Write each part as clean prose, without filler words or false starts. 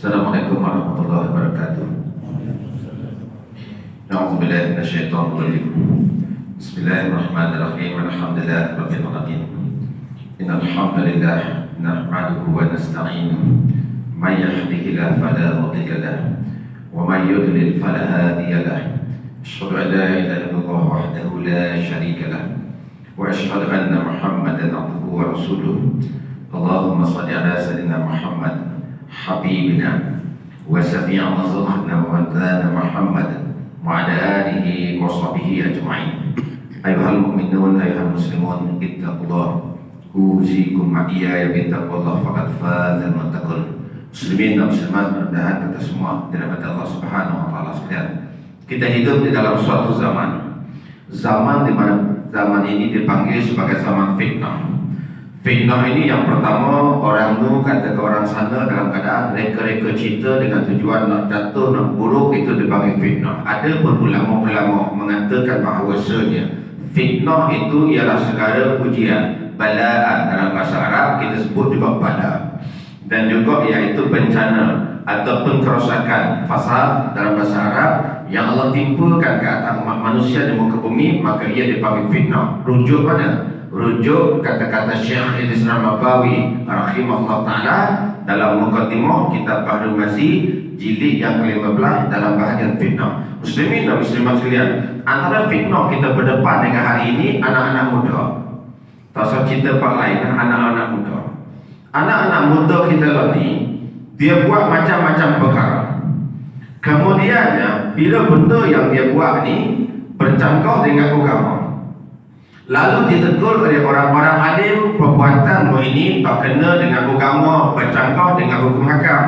Assalamualaikum warahmatullahi wabarakatuh. A'udzubillahi minasyaitonir rajim. Bismillahirrahmanirrahim. Alhamdulillahirabbil alamin. Innal hamdalillah nahmaduhu wa nasta'inuhu. May yahdihillahu fala mudilla lahu wa may yudlil fala hadiya lahu. Asyhadu an la ilaha illallah wahdahu la syarika lahu wa asyhadu anna Muhammadan abduhu wa rasuluh. Allahumma shalli ala sayyidina Muhammad habibina wa syafi'ina zuhna wa dana Muhammad wa ala alihi wa sahbihi ajma'in. Ayuhal mu'minun ayuhal muslimun ittaqullah uzikum ma'iyya bittaqullah faqad fazal muttaqun. Muslimin dan muslimat, mudah-mudahan kita semua dirahmati Allah Subhanahu wa taala sekalian. Kita hidup di dalam suatu zaman di mana zaman ini dipanggil sebagai zaman fitnah. Fitnah ini yang pertama, orang tu kata ke orang sana dalam keadaan reka-reka cerita dengan tujuan nak jatuh, nak buruk, itu dipanggil fitnah. Ada pun ulama-ulama mengatakan bahawasanya fitnah itu ialah segala ujian, balaan dalam bahasa Arab kita sebut juga bala, dan juga iaitu bencana ataupun kerosakan, fasad dalam bahasa Arab yang Allah timpakan ke atas umat manusia di muka bumi, maka ia dipanggil fitnah. Rujuk mana? Rujuk kata-kata Syekh Islam Nabawi rahimahullah ta'ala dalam Muqaddimah kitab Bahrul Masih jilid yang ke-15 dalam bahagian fitnah. Muslimin dan muslimat sekalian, antara fitnah kita berdepan dengan hari ini anak-anak muda. Tak cerita pak lain, anak-anak muda. Anak-anak muda kita ni dia buat macam-macam perkara. Kemudiannya bila benda yang dia buat ni bercangkau dengan agama, lalu ditegur oleh orang-orang alim, perbuatanmu ini tak kena dengan agama, bercangkau dengan hukum hakam.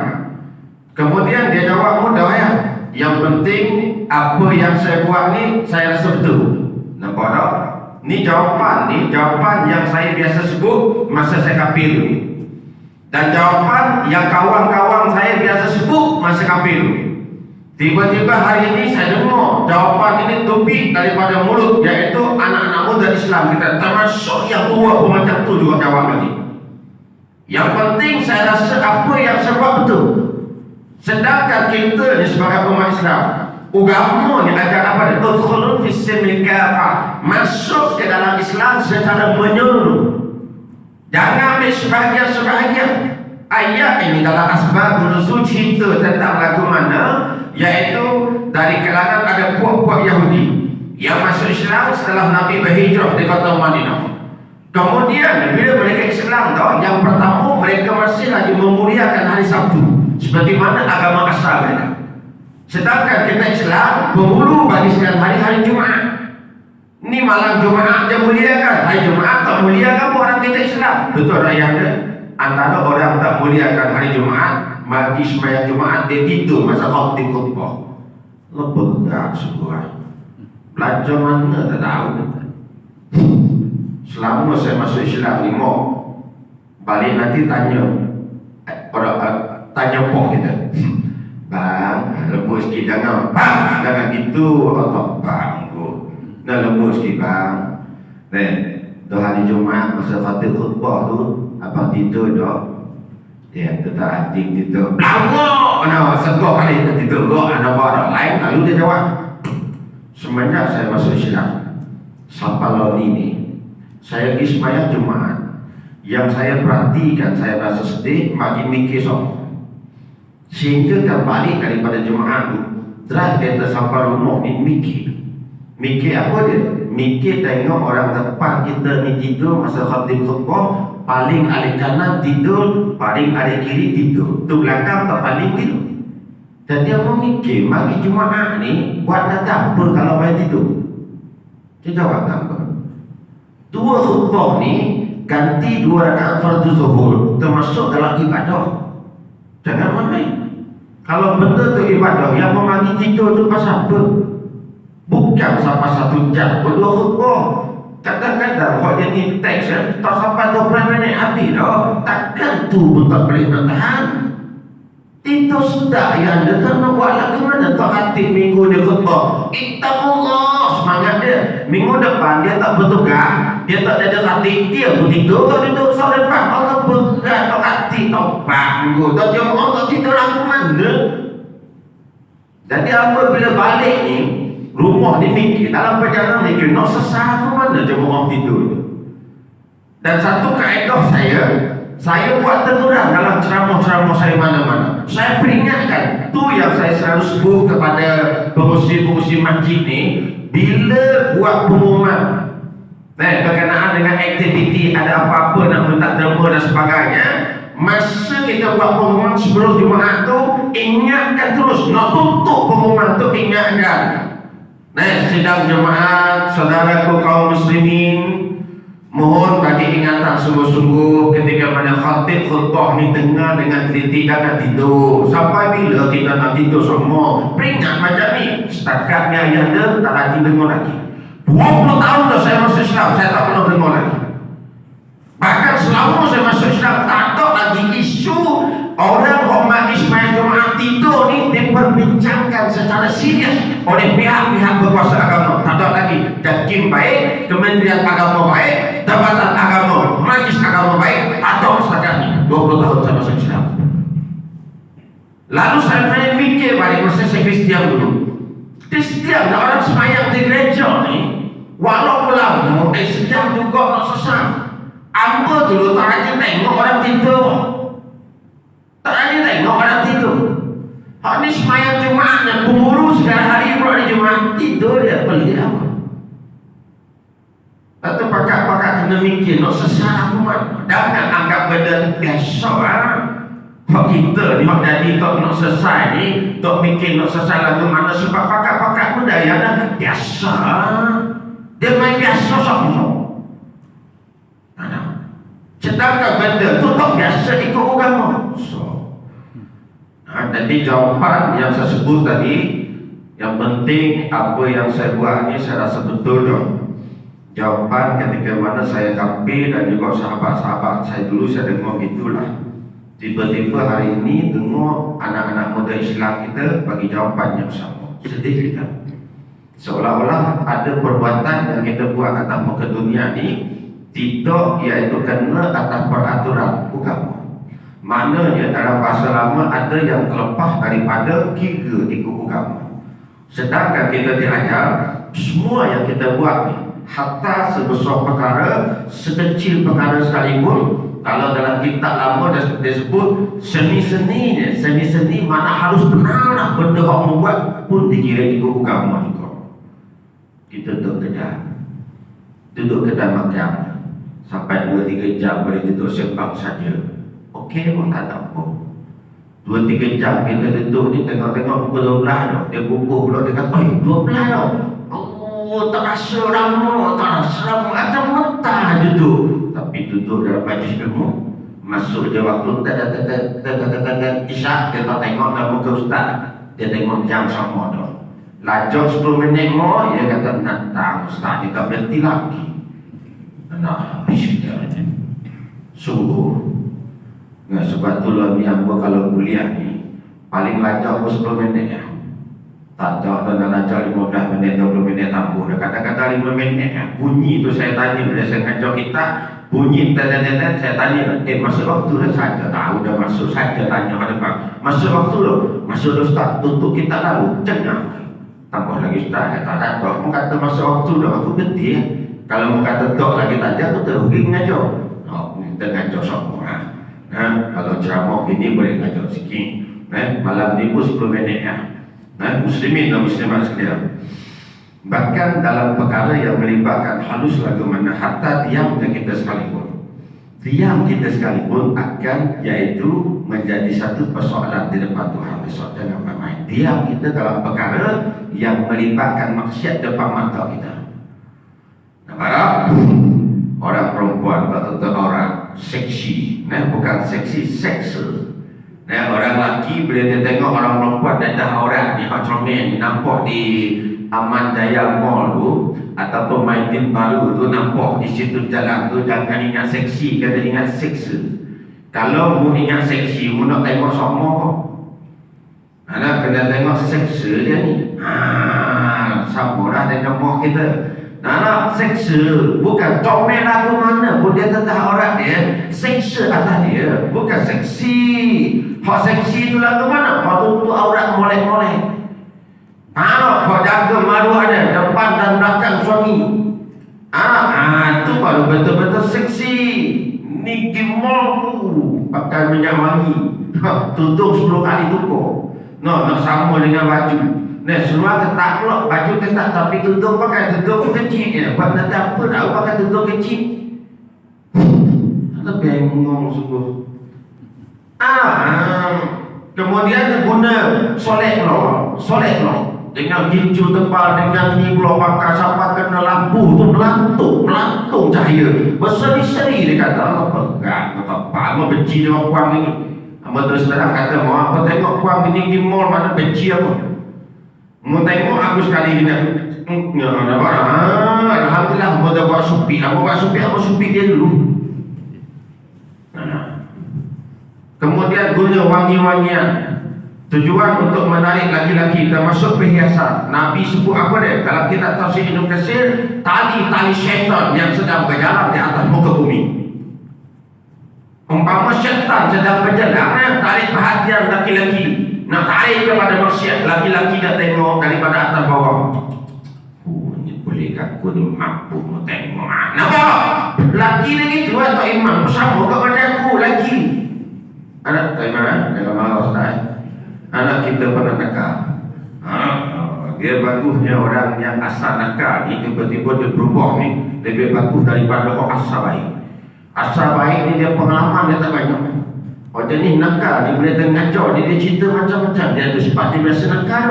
Kemudian dia jawab mudah ya, yang penting apa yang saya buat ni saya rasa betul. Nampak tak? Ni jawapan yang saya biasa sebut masa saya kafir ni, dan jawapan yang kawan-kawan saya biasa sebut masa kafir ni. Tiba-tiba hari ini saya dengar jawapan ini topik daripada mulut, iaitu anak-anak muda Islam kita, termasuk yang tua pun macam tu juga jawab lagi. Yang penting saya rasa apa yang saya buat betul. Sedangkan kita ni sebagai umat Islam, agama ni ajar apa dia? Udkhulun fis silmi kafah, masuk ke dalam Islam secara menyeluruh. Jangan ambil sebahagian-sebahagian. Ayat ini dalam asbab nuzul cerita tentang lagu mana, yaitu dari kalangan ada puak-puak Yahudi yang masuk Islam setelah Nabi berhijrah di kota Madinah. Kemudian bila mereka Islam tahu, yang pertama mereka masih lagi memuliakan hari Sabtu seperti mana agama asal mereka. Sedangkan kita Islam berhulu bariskan hari-hari Jumaat. Ni malam Jumaat dia muliakan, hari Jumaat tak muliakan orang kita Islam. Betul tak yang ada? Antara orang tak muliakan hari Jumaat, mati sembahyang Jumaat dia tidur masa khatib khutbah. Lepegak sebuah. Belajar mana tak tahu. Selama saya masuk Islam 5, balik nanti tanya tanya pok kita. Bang, lembut sikit jangan. Bang, jangan gitu. Allah bang. Nak lembut sikit bang. Dah hari Jumaat masa khatib khutbah tu, abang tidur dah. Dia tu tak anjing tidur. Lama! Nah, segok kali dia tidur. Ada orang lain. Lalu dia jawab, semenjak saya masuk Islam sampai lalu ini, saya pergi sembahyang Jumaat, yang saya perhatikan, saya rasa sedih, makin mikir sok. Sehingga terbalik daripada Jumaat tu, drive kereta sampai rumah ni mikir apa dia? Mikir tengok orang depan kita ni tidur masa khatib khutbah, paling alik kanan tidur, paling alik kiri tidur, tu belakang tak paling tidur. Dan dia memikir, mari Jumaat ni buat nak apa kalau main tidur? Dia jawab apa? 2 khutbah ni ganti 2 rakaat fardu zuhur, termasuk dalam ibadah. Jangan main. Kalau benda tu ibadah, yang memagi tidur tu pasal apa? Bukan sampai 1 jam berdua khutbah. Kadang-kadang kalau dia ni teks tak sampai 20 minit habis dah. Takkan tu pun tak boleh nak tahan. Itu sudah yang dia kena buat lagu mana tak hati minggu dia khutbah. Ittaqullah, semangat dia. Minggu depan dia tak bertugas, dia tak ada hati, dia pun tidur. Kalau duduk soal depan Allah berat tak hati hati taubat minggu tu jemaah tak tidur lagu mana. Jadi apabila balik ni rumah ni mikir dalam perjalanan mikir nak sesat ke mana jemaah tidur. Dan satu kaedah saya buat teguran dalam ceramah-ceramah saya mana-mana. Saya peringatkan, tu yang saya selalu sebut kepada pengurusi-pengurusi masjid ni, bila buat pengumuman berkenaan dengan aktiviti ada apa-apa nak minta derma dan sebagainya, masa kita buat pengumuman sebelum Jumaat tu, ingatkan terus, nak tutup pengumuman tu ingatkan. Sidang Jumaat, saudaraku kaum muslimin, mohon bagi ingatan sungguh-sungguh ketika mana khatib khutbah ni dengar dengan teliti jangan tidur. Sampai bila kita nak tidur semua? Peringat macam ni. Setakatnya ayah dia tak lagi dengar lagi. 20 tahun dah saya masuk Islam, saya tak pernah dengar lagi. Bahkan selama saya masuk Islam, tak ada lagi isu orang umat Ismail Jumaat tidur ni diperbincangkan secara serius oleh pihak-pihak berkuasa agama. Tak ada lagi. Jakim baik, Kementerian Agama baik, Jabatan Agama, Majlis Agama baik, tak ada setakat ni. 20 tahun saya masuk Islam. Lalu saya mikir balik masa saya Kristian dulu. Kristian, orang semayang di gereja ni, walaupun lama, sedang juga nak sesat. Amba dulu tak rajin tengok orang tidur. Tak rajin tengok orang tidur. Hak ni semayang Jumaat dan pengurus segala hari pula di Jumaat tidur dia pelik apa. Lepas tu pakak-pakak kena mikir nak sesat aku mana. Jangan anggap benda biasa lah. Hak kita ni hak jadi tak nak selesai ni, tak mikir nak selesai lagu mana sebab pakak-pakak budaya dah biasa. Dia main biasa semua. Sedangkan benda tu tak biasa ikut agama. Jadi jawapan yang saya sebut tadi, yang penting apa yang saya buat ni saya rasa betul dah. Jawapan ketika mana saya kampi dan juga sahabat-sahabat saya dulu saya dengar itulah. Tiba-tiba hari ini dengar anak-anak muda Islam kita bagi jawapan yang sama. Sedih kita. Seolah-olah ada perbuatan yang kita buat atas muka dunia ni tidak iaitu kena atas peraturan agama. Maknanya dalam bahasa lama ada yang terlepas daripada kira ikut agama. Sedangkan kita diajar semua yang kita buat ni, hatta sebesar perkara, sekecil perkara sekalipun. Kalau dalam kitab lama disebut seni-seni mana harus benar benda yang membuat pun dikira ikut agama juga. Kita duduk kedai makan sampai 2-3 jam boleh duduk sembang saja. Okey pun tak ada apa. 2-3 jam kita duduk ni tengok-tengok pukul 12 dah. Dia buku pula dia kata, 12 dah. Oh, tak rasa lama, tak rasa lama. Macam mentah duduk. Tapi duduk dalam majlis ilmu, masuk je waktu isyak, kita tengok dalam muka ustaz. Dia tengok jam sama dah. Lajak 10 minit more, dia kata, nak tahu ustaz, dia tak berhenti lagi. Nak habis dia. Sungguh. Nah, sebab tu lah ni apa kalau kuliah ni paling lajak pun 10 minit ya. Tak ada dan lajak 15 minit, 20 minit tambah. Kata-kata 5 minit ya. Bunyi tu saya tanya bila saya ngajar kita, bunyi tetet saya tanya, masuk waktu dah saja. Tahu dah masuk saja tanya pada bang. Masuk waktu loh. Masuk dah ustaz tutup kita lalu. Jangan. Tambah lagi ustaz kata tak tahu. Mu kata masuk waktu dah waktu gede ya. Kalau mu kata tok lagi tajam tu terugi ngajar. Oh, kita ngajar semua. Kalau ceramah ini boleh ngajar sikit. Malam ni pun 10 minit ya. Muslimin dan muslimat sekalian. Bahkan dalam perkara yang melibatkan halus lagu mana hatta diam kita sekalipun akan iaitu menjadi satu persoalan di depan Tuhan besok. Jangan main-main. Diam kita dalam perkara yang melibatkan maksiat depan mata kita. Nampak? Orang perempuan atau orang seksi, bukan seksi, seksual. Orang lelaki bila dia tengok orang perempuan dan dah orang ni comel nampak di Aman Jaya Mall tu ataupun Maidin Baru tu, nampak di situ jalan tu, jangan ingat seksi, kata ingat seksual. Kalau mu ingat seksi, mu nak tengok semua kok. Kena tengok seksual dia ni. Sama lah dengan mau kita. Nah, seksa bukan comel lagu mana pun dia tetap orang dia seksa atas dia, bukan seksi. Hak seksi tu lagu mana? Hak tutup aurat molek-molek. Hak jaga maruah dia depan dan belakang suami. Itu baru betul-betul seksi. Ni gimol tu pakai minyak wangi. Tutup 10 kali tutup. Nak sama dengan baju. Nah, seluar ketak pula, baju ketak tapi tutup pakai tutup kecil je. Buat nanti apa tak pakai tutup kecil. Ada bengong sungguh. Kemudian dia guna solek pula. Dengan gincu tebal, dengan ni pula pakai sampai kena lampu tu melantung cahaya. Berseri-seri dia kata, pegang tebal, benci dengan puang ini. Terus terang kata, mau apa tengok puang ini di mall mana benci apa. Mau tengok aku sekali ni alhamdulillah mau dah buat supi. Aku buat supi dia dulu. Kemudian guna wangi-wangian, tujuan untuk menarik laki-laki termasuk perhiasan. Nabi sebut apa dia? Kalau kita tafsir Ibnu Katsir, tali syaitan yang sedang berjalan di atas muka bumi. Umpama syaitan sedang berjalan, tarik perhatian laki-laki, nak tarik kepada maksiat, laki-laki dah tengok daripada atas bawah. Ni boleh aku ni mampu mau tengok. Nampak? Laki lagi tu atau imam bersama kepada aku lagi. Anak iman, jangan marah Ustaz. Anak kita pernah nakal. Dia bagusnya orang yang asal nakal ni tiba-tiba dia berubah ni lebih bagus daripada orang asal baik. Asal baik ni dia pengalaman dia tak banyak. Orang ni nakal ni boleh ngajar dia cerita macam-macam. Dia tu sebab dia biasa nakal.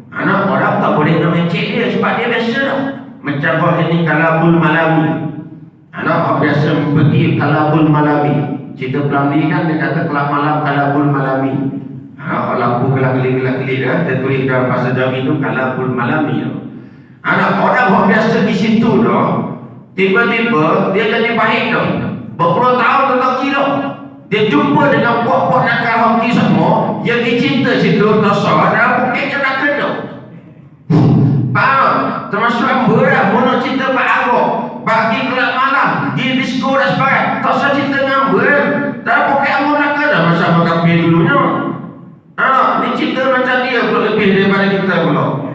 Anak orang tak boleh nak mencik dia sebab dia biasa dah. Macam orang ni kalabul malami. Anak orang biasa pergi kalabul malami. Cerita Pelambi kan dia kata kelab malam kalabul malami. Lampu kelak-kelip dah. Dia tulis dalam bahasa Jawi tu kalabul malami. Anak orang biasa di situ dah. Tiba-tiba dia jadi baik dah. Berpuluh tahun lelaki dah. Dia jumpa dengan puak-puak nakal hoki semua yang dicinta situ nasar dalam bukit neraka dah. Termasuk apa dah. Mana cinta Pak Agok bagi kelab malam di disco dan sebagainya. Tak usah cinta ngambil. Dalam bukit neraka dah masa kafir dulunya. Ni cinta macam dia pula lebih daripada kita pula.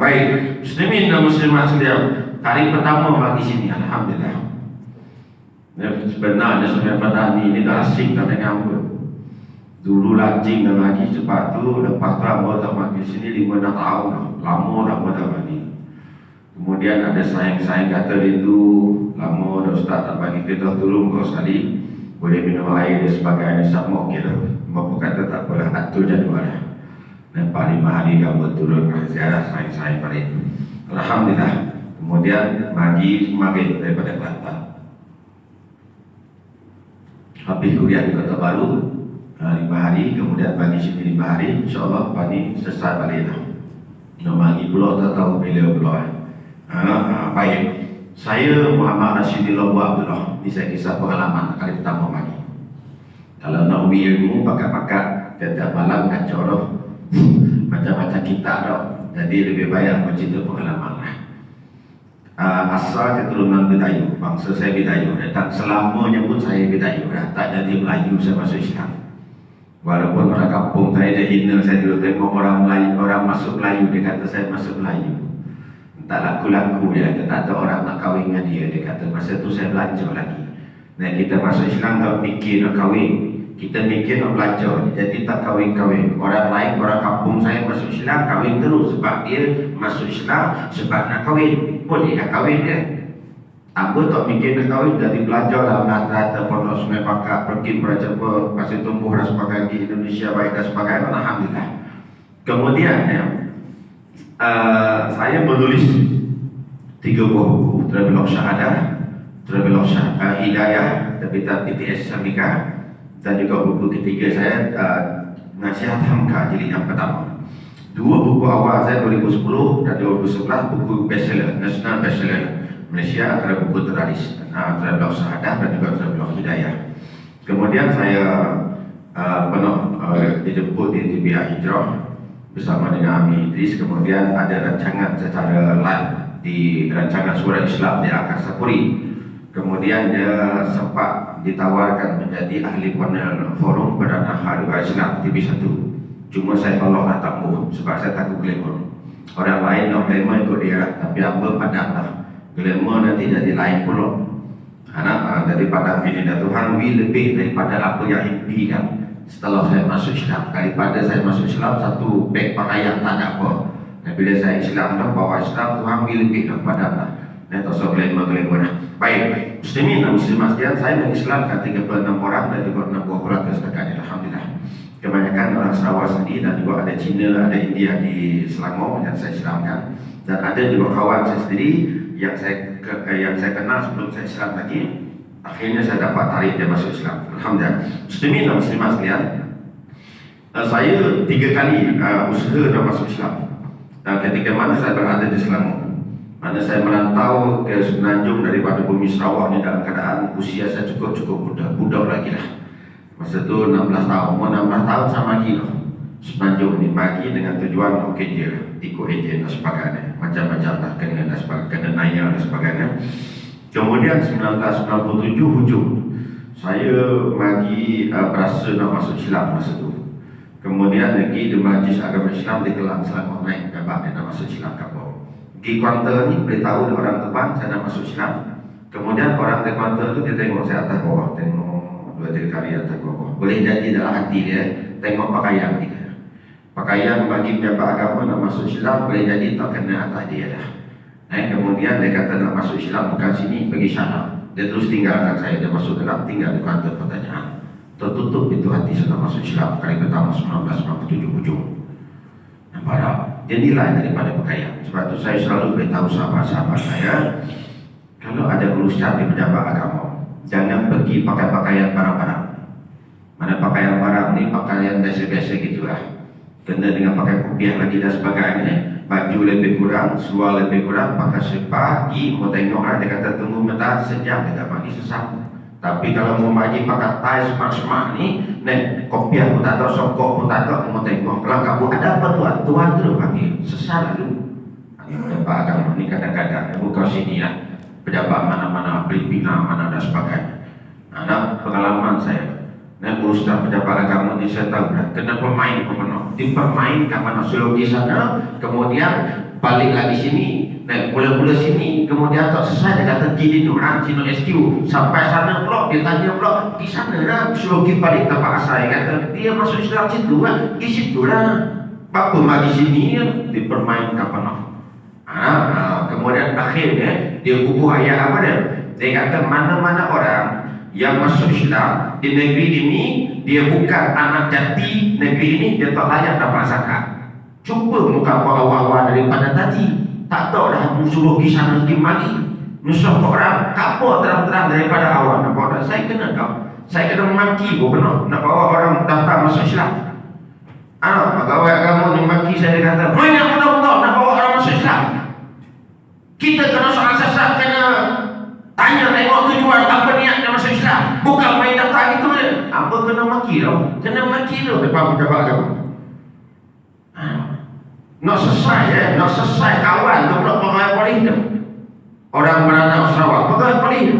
Baik, muslimin dan muslimat sekalian, hari pertama bagi sini alhamdulillah. Sebenarnya Sungai Padani ini dah asing dah dengan apa. Dulu lajing dah lagi sebab tu lepas tu abang tak bagi sini 5-6 tahun dah. Lama dah abang tak bagi. Kemudian ada sayang-sayang kata rindu, lama dah Ustaz tak bagi kita turun kau sekali. Boleh minum air dan sebagainya sama okey dah. Bapa kata tak apalah, atur jadual lah. Nampak 5 hari kamu turun ke ziarah sayang-sayang balik. Alhamdulillah. Kemudian bagi maghrib daripada Kelantan. Habis kuliah di Kota Baru 5 hari, kemudian bagi sini 5 hari. InsyaAllah pani selesai balik lah. Nak bagi pula tak tahu bila pula. Baik. Saya Muhammad Rasyidillah Abdullah. Ini saya kisah pengalaman kali pertama pagi. Kalau nak ubi ilmu pakat-pakat tiap malam kacau dah. Macam-macam kitab dah. Jadi lebih baik aku cerita pengalaman lah. Asal keturunan Betayu, bangsa saya Betayu. Dan selamanya pun saya Betayu dah. Tak jadi Melayu saya masuk Islam. Walaupun orang kampung saya dia hina saya dulu tengok orang Melayu, orang masuk Melayu, dia kata saya masuk Melayu. Tak laku-laku dia, tak ada orang nak kahwin dengan dia. Dia kata masa tu saya belajar lagi. Nah kita masuk Islam tak fikir nak kahwin, kita mikir nak belajar. Jadi tak kahwin-kahwin. Orang lain, orang kampung saya masuk Islam kahwin terus sebab dia masuk Islam sebab nak kahwin. Boleh nak kahwin dia. Aku tak mikir nak kahwin, jadi belajar lah rata-rata Pondok Sungai Bakar, pergi belajar Pasir Tumbuh dan sebagainya di Indonesia baik dan sebagainya. Alhamdulillah. Kemudian saya menulis 3 buah buku, Travelog Syahadah, Travelog Hidayah, terbitan PTS Amerika, dan juga buku ketiga saya Nasihat Hamka jilid yang pertama. 2 buku awal saya 2010 dan 2011 buku bestseller, national bestseller Malaysia antara buku teraris, Travelog Syahadah dan juga Travelog Hidayah. Kemudian saya pernah dijemput di TBA Hijrah bersama dengan Ami Idris. Kemudian ada rancangan secara live di rancangan surat Islam di Angkasa Puri. Kemudian dia sempat ditawarkan menjadi ahli panel forum Perdana Hari Islam TV1. Cuma saya tolaklah tak mau sebab saya takut glamour. Orang lain nak glamour ikut dia, tapi apa padam lah. Glamour nanti jadi lain pula. Anak daripada ini dah Tuhan lebih daripada apa yang impikan. Setelah saya masuk Islam, daripada saya masuk Islam satu beg pakaian tak ada apa. Dan bila saya Islam dah bawa Islam, Tuhan lebih daripada lah. Dan tak usah glamour lah. Baik, muslimin dan muslimat sekalian, saya mengislamkan 36 orang dan juga 60 keluarga setakat. Alhamdulillah. Kebanyakan orang Sarawak sendiri dan juga ada Cina, ada India di Selangor yang saya Islamkan, dan ada juga kawan saya sendiri yang saya kenal sebelum saya Islam lagi. Akhirnya saya dapat tarik dia masuk Islam. Alhamdulillah. Muslimin dan muslimat sekalian, saya 3 kali usaha dah masuk Islam. Ketika mana saya berada di Selangor, mana saya merantau ke Semenanjung daripada bumi Sarawak ni dalam keadaan usia saya cukup budak lagi lah. Masa tu 16 tahun, 16 tahun sama lagi lah. Semenanjung ni bagi dengan tujuan nak kerja lah, ikut ejen dan sebagainya, macam-macam lah, kena naya dan sebagainya. Kemudian 1997 hujung saya bagi berasa nak masuk Islam masa tu. Kemudian lagi di Majlis Agama Islam di Kelang Selangor naik kabar dia nak masuk Islam kapal. Di kuantar ni beritahu orang teman saya nak masuk Islam. Kemudian orang di kuantar tu dia tengok saya atas bawah, tengok 2-3 kali atas bawah. Boleh jadi dalam hati dia tengok pakaian kita. Pakaian bagi pejabat agama nak masuk Islam boleh jadi tak kena atas dia dah. Kemudian dia kata nak masuk Islam bukan sini, pergi sana. Dia terus tinggalkan saya, dia masuk dalam, tinggal di kuantar pertanyaan. Tertutup itu hati saya nak masuk Islam kali pertama 1997 hujung. Nampak? Dia nilai daripada pakaian. Sebab itu saya selalu beritahu sahabat-sahabat saya, kalau ada urusan di pejabat agama, jangan pergi pakai pakaian barang-barang. Mana pakaian barang ni pakaian biasa-biasa gitulah. Kena dengan pakai kopiah lagi dan sebagainya. Baju lebih kurang, seluar lebih kurang, pakai sepagi, mau tengok lah, dia kata tunggu bentar sejam, dia tak bagi sesak. Tapi kalau mau bagi pakai tie semak-semak ni, kopiah pun tak tahu, sokok pun tak tahu, mau tengok. Kalau kamu ada apa tuan? Tuan terus panggil, sesat dulu. Pejabat agama ni kadang-kadang, bukan sini lah. Pejabat mana-mana, Filipina, mana dan sebagainya. Nah, pengalaman saya. Urusan pejabat agama ni saya tahu dah. Kena pemain pemenang. Dipermainkan mana suruh di sana, kemudian balik lagi sini, mula-mula sini, kemudian tak selesai dia kata gini orang Cino SQ sampai sana pula, dia tanya pula di sana lah, suruh pergi balik tempat asal. Dia kata dia masuk Islam situ lah, di situ lah. Apa mari sini dipermainkan penuh. Kemudian akhirnya dia bubuh ayat apa dia? Dia kata mana-mana orang yang masuk Islam di negeri ini, dia bukan anak jati negeri ini, dia tak layak dapat zakat. Cuba muka awal-awal daripada tadi, tak tahu dah suruh pergi sana pergi mari, nusuk orang kapur terang-terang daripada awal. Nak bawa saya kena kau, saya kena maki pun kena nak bawa orang daftar masuk Islam. Pegawai agama ni maki saya, dia kata banyak betul-betul nak bawa orang masuk Islam. Kita kena soal sesat, kena tanya tengok tujuan apa niat nak masuk Islam, bukan main daftar gitu je. Apa kena maki tau, kena maki tu depan pejabat agama. Nak selesai nak selesai kawan tu pula pegawai polis tu, orang beranak Sarawak, pegawai polis tu.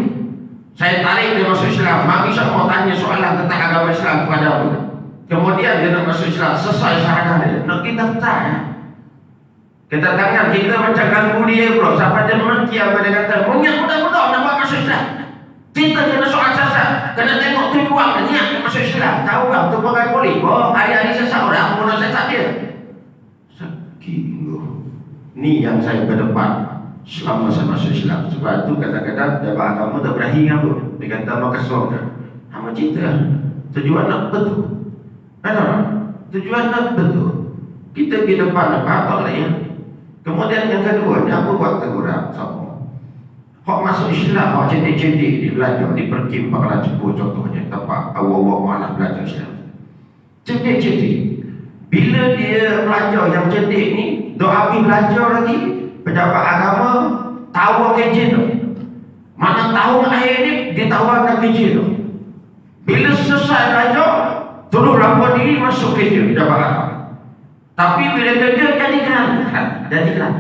Saya tarik dia masuk Islam, mari semua tanya soalan tentang agama Islam kepada aku. Kemudian dia nak masuk Islam, selesai syahadah dia, nak kita daftar kita tangan kita macam ganggu dia pula. Sampai dia maki apa dia kata, mungkin budak-budak nak buat masuk Islam. Kita kena soal sesat, kena tengok tujuan niat masuk Islam. Tahu tak tu pegawai polis? Oh, hari-hari sesat orang pun nak sesat dia. Ni yang saya ke depan selama saya masuk Islam. Sebab tu kadang-kadang pejabat agama tak berahi dengan aku. Dia kata mau kesor kan. Hama cerita tujuan nak betul. Ada tujuan nak betul. Kita ke depan apa lah ya. Kemudian yang kedua, apa buat teguran sama. Hak masuk Islam, hak cedik-cedik dia belajar di Perkim Bakalan Cepu contohnya, tempat awal-awal malah belajar Islam. Cedik-cedik. Bila dia belajar yang cedik ni, doa habis belajar lagi, pejabat agama tawar kerja tu. Mana tahun akhir ni dia tawarkan kerja tu. Bila selesai belajar, terus lapor diri masuk kerja pejabat agama. Tapi bila kerja jadi keran.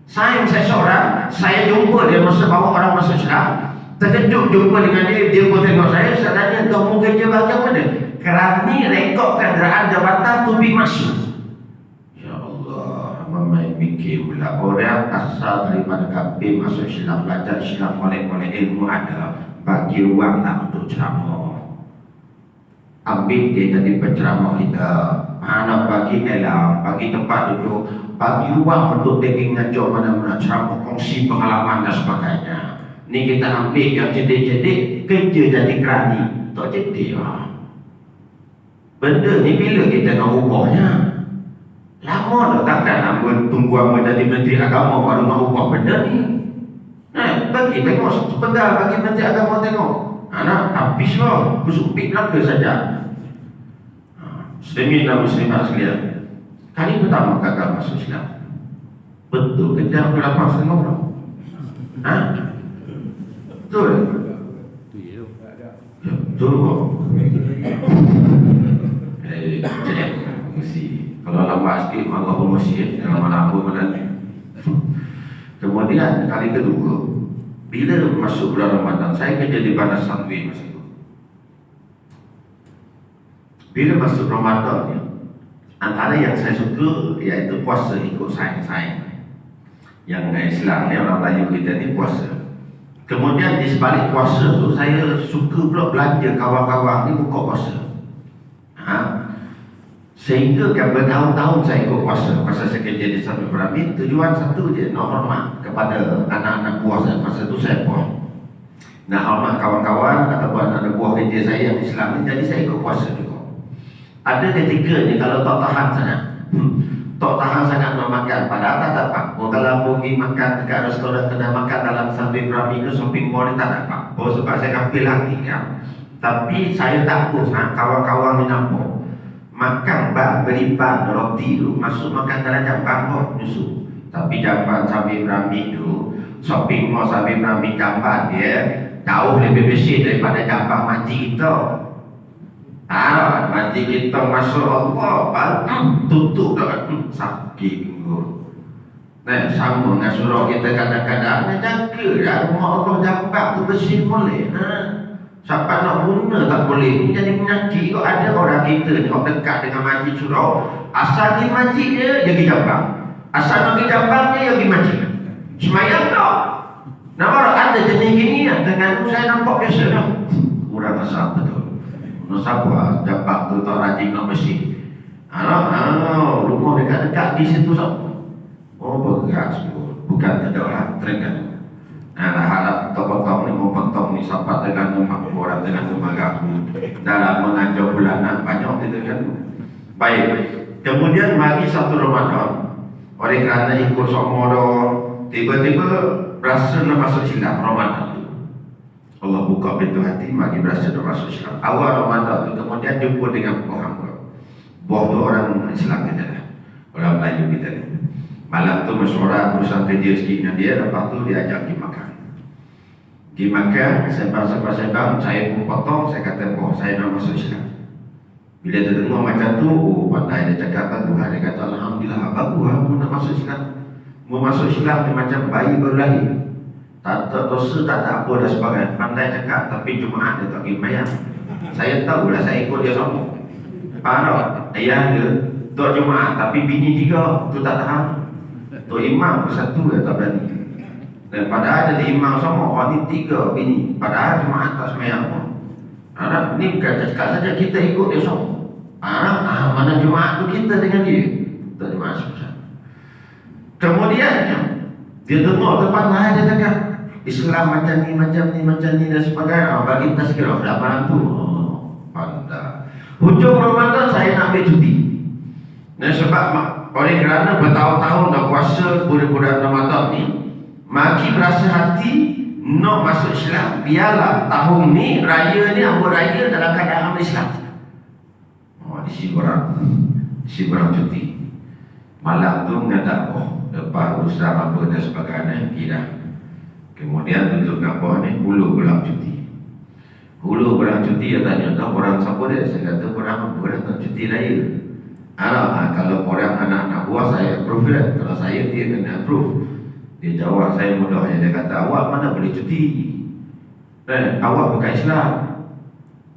Saya seorang, saya jumpa dia masa bawa orang masuk Islam. Terkejut jumpa dengan dia pun tengok saya tanya, kamu kerja macam mana? Kerani rekod kenderaan jabatan tu pergi masuk. Ya Allah, mamai mikir pula orang asal daripada kampung masuk Islam, belajar Islam, oleh ilmu ada, bagi uang nak untuk ceramah. Ambil dia jadi penceramah kita. Anak bagi elang, bagi tempat duduk, bagi uang untuk pergi ngajar mana-mana ceramah, kongsi pengalaman dan sebagainya. Ni kita ambil yang cedik-cedik, kerja jadi kerani. Tak cedik lah. Benda ni bila kita nak ubahnya? Lama dah takkan nak tunggu apa jadi Menteri Agama baru nak ubah benda ni. Bagi tengok sebentar, bagi Menteri Agama tengok. Anak habis lah, kusupik belaka saja. Muslimin dan muslimat sekalian, kali pertama gagal masuk Islam. Betul ke jam 8.30 orang? Betul? Ya, betul kok. Mesti. Kalau lambat sikit, Allah pun mesti dalam mana pun nanti. Kemudian kali kedua, bila masuk bulan Ramadan, saya kerja di Bandar Sandwi masa itu. Bila masuk Ramadan ni, antara yang saya suka iaitu puasa ikut saing-saing. Yang Islam ni, orang Melayu kita ni puasa. Kemudian di sebalik puasa tu, saya suka pula belanja kawan-kawan ni buka puasa. Sehingga kan bertahun-tahun saya ikut puasa. Pasal saya kerja di Sabi Pyramid, tujuan satu je, nak hormat kepada anak-anak buah saya. Masa tu saya buah, nak hormat kawan-kawan ataupun anak buah kerja saya yang Islam ni, jadi saya ikut puasa juga. Ada ketika ni kalau tak tahan sangat, tak tahan sangat nak makan, padahal tak dapat. Kalau pergi makan dekat restoran kena makan dalam Sabi Pyramid ke shopping mall ni tak dapat. Sebab saya kapil lagi ya. Tapi saya takut kawan-kawan ni nampak makan beri ban roti tu masuk makan dalam jamban pun nyusu. Tapi jamban Sabi Pyramid tu, shopping mall Sabi Pyramid, jamban dia jauh lebih bersih daripada jamban makcik kita. Makcik kita masuk Allah tutup dah, sakit pun. Sama dengan surau kita kadang-kadang jaga dah rumah Allah jamban tu bersih boleh. Siapa nak guna tak boleh. Ini jadi penyakit. Kalau ada orang kita ni, kalau dekat dengan majlis surau, asal pergi majlis dia pergi jambang. Asal nak pergi jambang dia pergi majlis. Semayang tak? Nampak ada jenis gini ya. Dengan saya nampak biasa dah. Kurang asal betul. Nak siapa jambang tu tak rajin nak bersih. Rumah dekat-dekat di situ siapa? Bergerak semua. Bukan tidak orang terangkan. Harap potong ni mau potong ni siapa dengan rumah orang dengan rumah aku dalam mengajar bulanan banyak itu kan. Baik. Kemudian mari satu Ramadan, oleh kerana ikut somodo, tiba-tiba berasa nak masuk Islam Ramadan tu. Allah buka pintu hati, mari berasa nak masuk Islam. Awal Ramadan tu kemudian jumpa dengan buah hamba. Buah tu orang Islam kita lah, orang Melayu kita ni. Malam tu mesyuarat urusan kerja sikit dengan dia, lepas tu dia ajak pergi makan. Pergi makan, sembang-sembang, saya pun potong, saya kata, saya nak masuk Islam. Bila dia dengar macam tu, pandai dia cakap Tuhan, dia kata, Alhamdulillah, bagus kamu nak masuk Islam. Mau masuk Islam ni macam bayi baru lahir. Tak ada dosa, tak ada apa dan sebagainya. Pandai cakap, tapi Jumaat dia tak pergi bayar. Saya tahu lah, saya ikut dia semua. Faham? Ayah dia, Tok Jumaat, tapi bini 3, tu tak tahan. Tok Imam satu dia tak berani. Dan padahal jadi imam semua, orang ni 3 bini. Padahal Jumaat tak semayang pun. Ni bukan cakap saja kita ikut dia semua. Mana Jumaat tu kita dengan dia. Tak ada masuk. Kemudian dia dengar depan dia cakap Islam macam ni dan sebagainya. Bagi kita sekiranya dah malam tu. Pandai. Hujung Ramadan saya nak ambil cuti. Dan sebab oleh kerana bertahun-tahun dah puasa bulan Ramadan ni, maki berasa hati nak masuk Islam. Biarlah tahun ni raya ni ambil raya dalam keadaan Islam. Isi orang cuti. Malam tu mengadak lepas urusan apa dan sebagainya kira. Kemudian duduk apa ni hulu bulan cuti. Hulu bulan cuti dia tanya, "Kau orang siapa dia?" Saya kata, "Orang nak cuti raya." Kalau orang anak-anak buah saya approve lah. Kalau saya dia kena approve. Dia jawab saya mudahnya, dia kata, awak mana boleh cuti? Awak bukan Islam.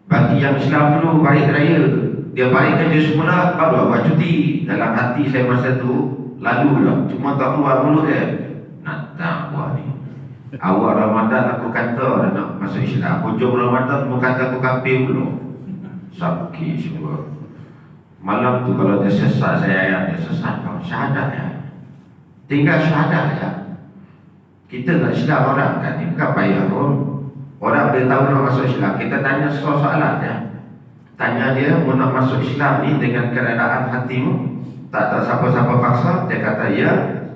Bagi yang Islam dulu balik raya, dia balik kerja semula, baru awak cuti. Dalam hati saya masa tu lalu dah, cuma tak keluar mulut dia. Nak tak awak ni, awal Ramadan aku kata nak masuk Islam, hujung Ramadan aku kata aku kafir dulu. Sakit semua. Malam tu kalau dia sesat saya ayat, dia sesat kau syahadat ya. Tinggal syahadat ya. Kita nak Islam orang kan, ni bukan payah pun. Orang boleh tahu nak masuk Islam, kita tanya soalan ya. Tanya dia, mau nak masuk Islam ni dengan keredaan hatimu? Tak siapa-siapa paksa, dia kata ya,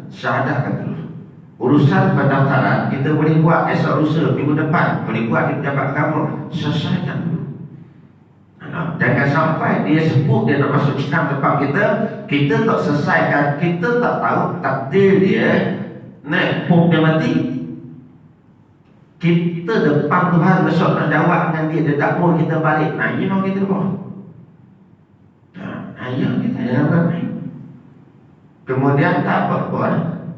syahadatkan dulu. Urusan pendaftaran kita boleh buat esok lusa minggu depan, boleh buat di pejabat agama, selesaikan dulu. Jangan sampai dia sebut dia nak masuk Islam tempat kita tak selesaikan, kita tak tahu takdir dia, naik pun dia mati. Kita depan Tuhan besok nak jawab dengan dia tak mau kita balik. Nah, ini mau kita buat. Ayo kita jawab. Kemudian tak apa-apa,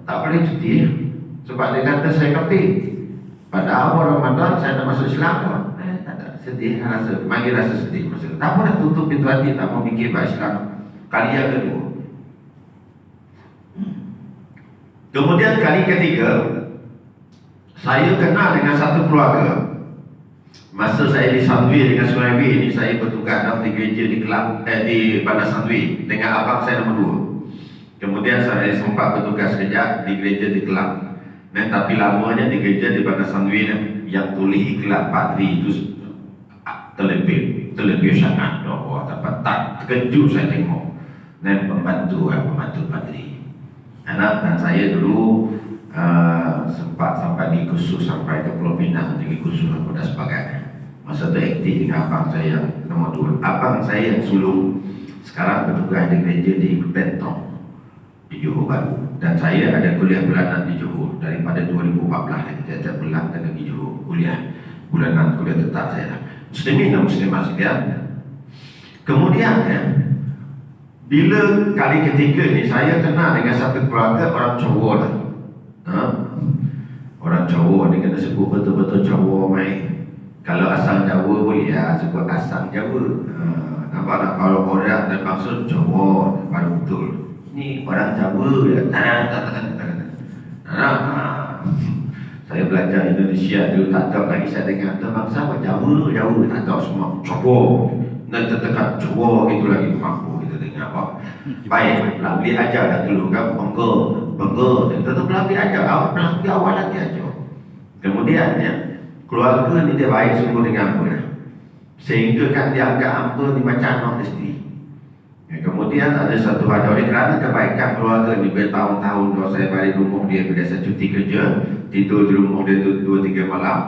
tak boleh cuti. Sebab dia kata saya kafir. Pada awal Ramadan saya nak masuk Islam. Tak ada, sedih rasa, bagi rasa sedih. Tak mau nak tutup pintu hati, tak mau fikir bahasa Islam. Kali yang kedua. Kemudian kali ketiga, saya kenal dengan satu keluarga. Masa saya di Sandwi dengan Sungai ini, saya bertugas di gereja di kelab di Bandar Sandwi dengan abang saya nombor 2. Kemudian saya sempat bertugas kejap di gereja di kelab. Tapi lamanya di gereja di Bandar Sandwi yang tulis iklan padri itu terlebih sangat. Tak terkejut saya tengok. Dan pembantu padri. Anak dan saya dulu sempat sampai di khusus sampai ke Pulau Pinang di khusus dan sebagainya. Masa itu aktif dengan abang saya yang nombor 2. Abang saya yang sulung sekarang bertugas di gereja di Bentong di Johor Bahru. Dan saya ada kuliah bulanan di Johor daripada 2014 lagi. Setiap bulan kena pergi Johor kuliah bulanan, kuliah tetap saya. Muslimin dan muslimah sekalian. Kemudian bila kali ketiga ni saya kenal dengan satu keluarga orang Jawa lah. Orang Jawa ni kena sebut betul-betul Jawa main. Kalau asal Jawa boleh ya, sebut asal Jawa. Nampak kalau orang dan maksud Jawa baru betul. Ni orang Jawa ya. Saya belajar Indonesia dulu tak tahu lagi, saya dengar bangsa apa Jawa tak tahu semua Jawa. Dan tertekan Jawa gitu lagi mampu kita dengar apa. Baik, lah boleh ajar dah dulu kan bangga. Tetap boleh ajar awal lagi ajar. Kemudian keluarga ni dia baik sungguh dengan apa sehingga kan dia anggap apa ni macam anak dia sendiri. Kemudian ada satu hari oleh kerana kebaikan keluarga ni bertahun-tahun kalau saya balik rumah dia bila saya cuti kerja, tidur di rumah dia 2-3 malam.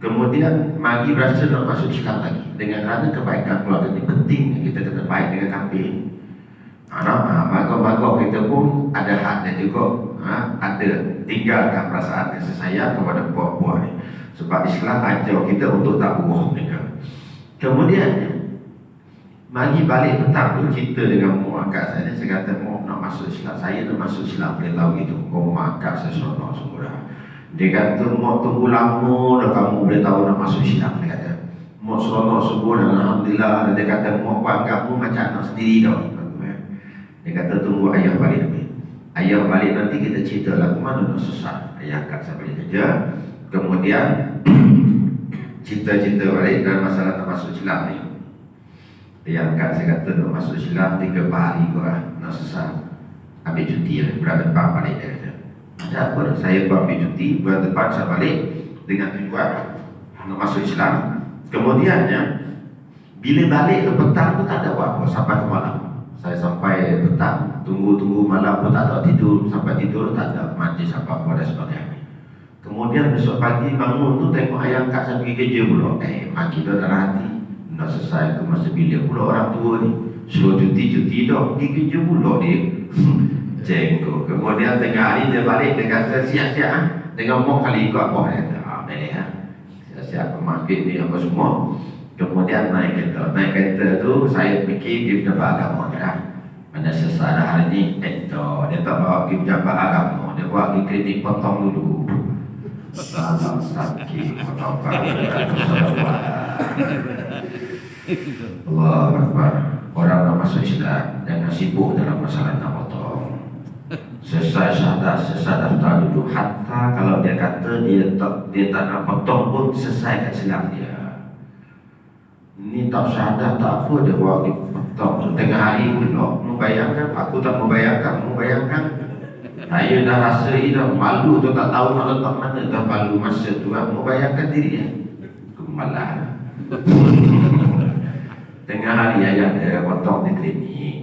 Kemudian magi berasa nak masuk Islam lagi. Dengan kerana kebaikan keluarga ni penting, kita kena baik dengan kambing. Maka kita pun ada haknya juga. Ada tinggalkan perasaan kasih sayang kepada buah-buah ni. Sebab Islam ajar kita untuk tak buah mereka. Kemudian mari balik petang tu cerita dengan mak akak saya. Saya kata mak nak masuk Islam, saya nak masuk Islam. Dia tahu gitu. Mak akak saya seronok semua dah. Dia kata mak tunggu lama dah kamu boleh tahu nak masuk Islam. Dia kata mak seronok semua dan alhamdulillah. Dia kata mak anggapmu macam anak sendiri dah. Dia kata tunggu ayah balik nanti. Ayah balik nanti kita cerita lah mana nak sesat. Ayah akak saya balik kerja. Kemudian cerita-cerita balik dalam masalah nak masuk Islam ni. Dia angkat saya kata nak masuk Islam 3 hari kau nak sesat. Ambil cuti lah, bulan depan balik dia kata. Ada apa? Saya pun ambil cuti, bulan depan saya balik dengan tujuan nak masuk Islam. Kemudiannya bila balik ke petang tu tak ada apa-apa sampai ke malam. Saya sampai petang, tunggu malam pun tak ada tidur, sampai tidur tak ada majlis apa-apa dan sebagainya. Kemudian besok pagi bangun tu tengok ayah angkat saya pergi kerja pula. Maki dah dalam hati. Nak selesai ke masa bila pula orang tua ni. Suruh cuti dah, pergi kerja pula dia. Jengkok. Kemudian tengah hari dia balik, dia kata siap-siap dengan mak kali ikut apa. Dia kata, boleh siap-siap pemakai ni apa semua. Kemudian naik kereta tu saya fikir dia dapat agama dah. Ada sesuatu hari ini, dia tak bawa pergi pejabat agama, dia bawa pergi kritik potong dulu. Salam sakit, potong Allah Akbar. Orang nak masuk Islam jangan sibuk dalam masalah nak potong. Selesai syahadah, selesai daftar dulu. Hatta kalau dia kata dia tak nak potong pun, selesaikan silap dia. Ini tak syahadah, tak apa, dia bawa pergi potong tengah hari pula. Membayangkan, aku tak membayangkan. Saya dah rasa dah malu tu, tak tahu nak letak mana dah malu masa tu. Membayangkan diri ya. Kemalah. Tengah hari ayah dia potong di klinik.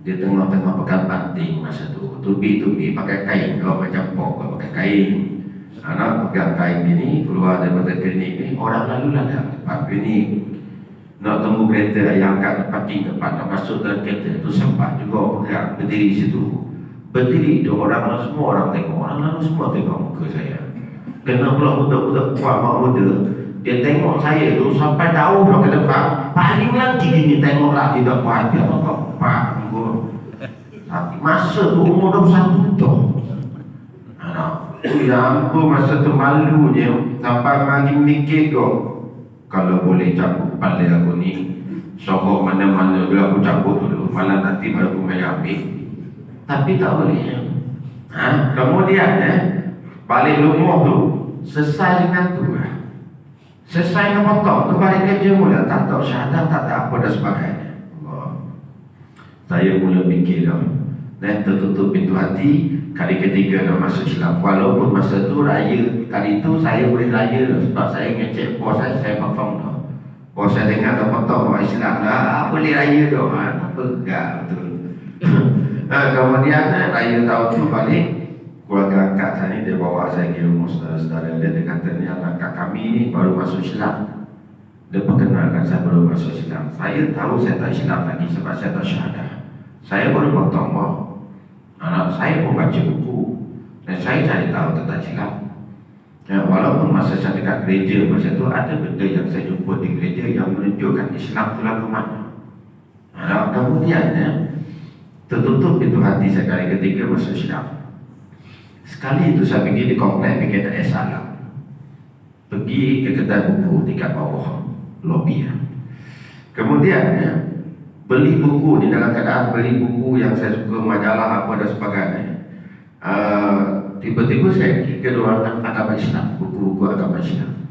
Dia tengah-tengah pegang banting masa tu. Tubi-tubi pakai kain, kau macam pok, kau pakai kain. Anak pegang kain gini, keluar daripada klinik ni, orang lalu lah dah. Lepas klinik nak tunggu kereta yang angkat parking depan, nak masuk dalam kereta tu sempat juga pegang, berdiri situ. Berdiri tu orang lalu semua orang tengok, orang lalu semua tengok muka saya. Kena pula budak-budak kuat mak muda. Dia tengok saya tu sampai jauh dah ke depan. Paling lagi gini tengoklah tidak puas hati apa Pak. Masa tu umur 21 tahun. Ya ampun, masa tu malunya sampai lagi mikir kau. Kalau boleh cabut kepala aku ni, sokok mana-mana bila aku cabut dulu, malah nanti baru aku main ambil. Tapi tak boleh. Kemudian balik rumah tu, selesai dengan tu selesai dengan potong tu, balik kerja mula, tak tahu syahadah, tak ada apa dan sebagainya. Saya mula fikir dah, dan tertutup pintu hati. Kali ketiga nak masuk Islam, walaupun masa tu raya, kali tu saya boleh raya dah, sebab saya ngecek bos saya confirm dah. Bos saya dengar dah potong orang Islam dah, boleh raya dah. Apa enggak betul. Kemudian raya tahun tu balik, keluarga akak saya ni dia bawa saya ke rumah saudara-saudara dia. Dia kata ni anak akak kami ni baru masuk Islam. Dia perkenalkan saya baru masuk Islam. Saya tahu saya tak Islam lagi sebab saya tak syahadah. Saya baru potong bawah. Anak saya pun baca buku dan saya cari tahu tentang Islam. Walaupun masa saya dekat gereja masa tu ada benda yang saya jumpa di gereja yang menunjukkan Islam tu lah ke mana. Kemudian tertutup pintu hati saya kali ketiga masuk Islam. Sekali itu saya pergi di komplek PKTS Alam. Pergi ke kedai buku tingkat bawah lobi. Kemudian beli buku, di dalam keadaan beli buku yang saya suka, majalah apa dan sebagainya. Tiba-tiba saya pergi ke ruangan agama Islam, buku-buku agama Islam.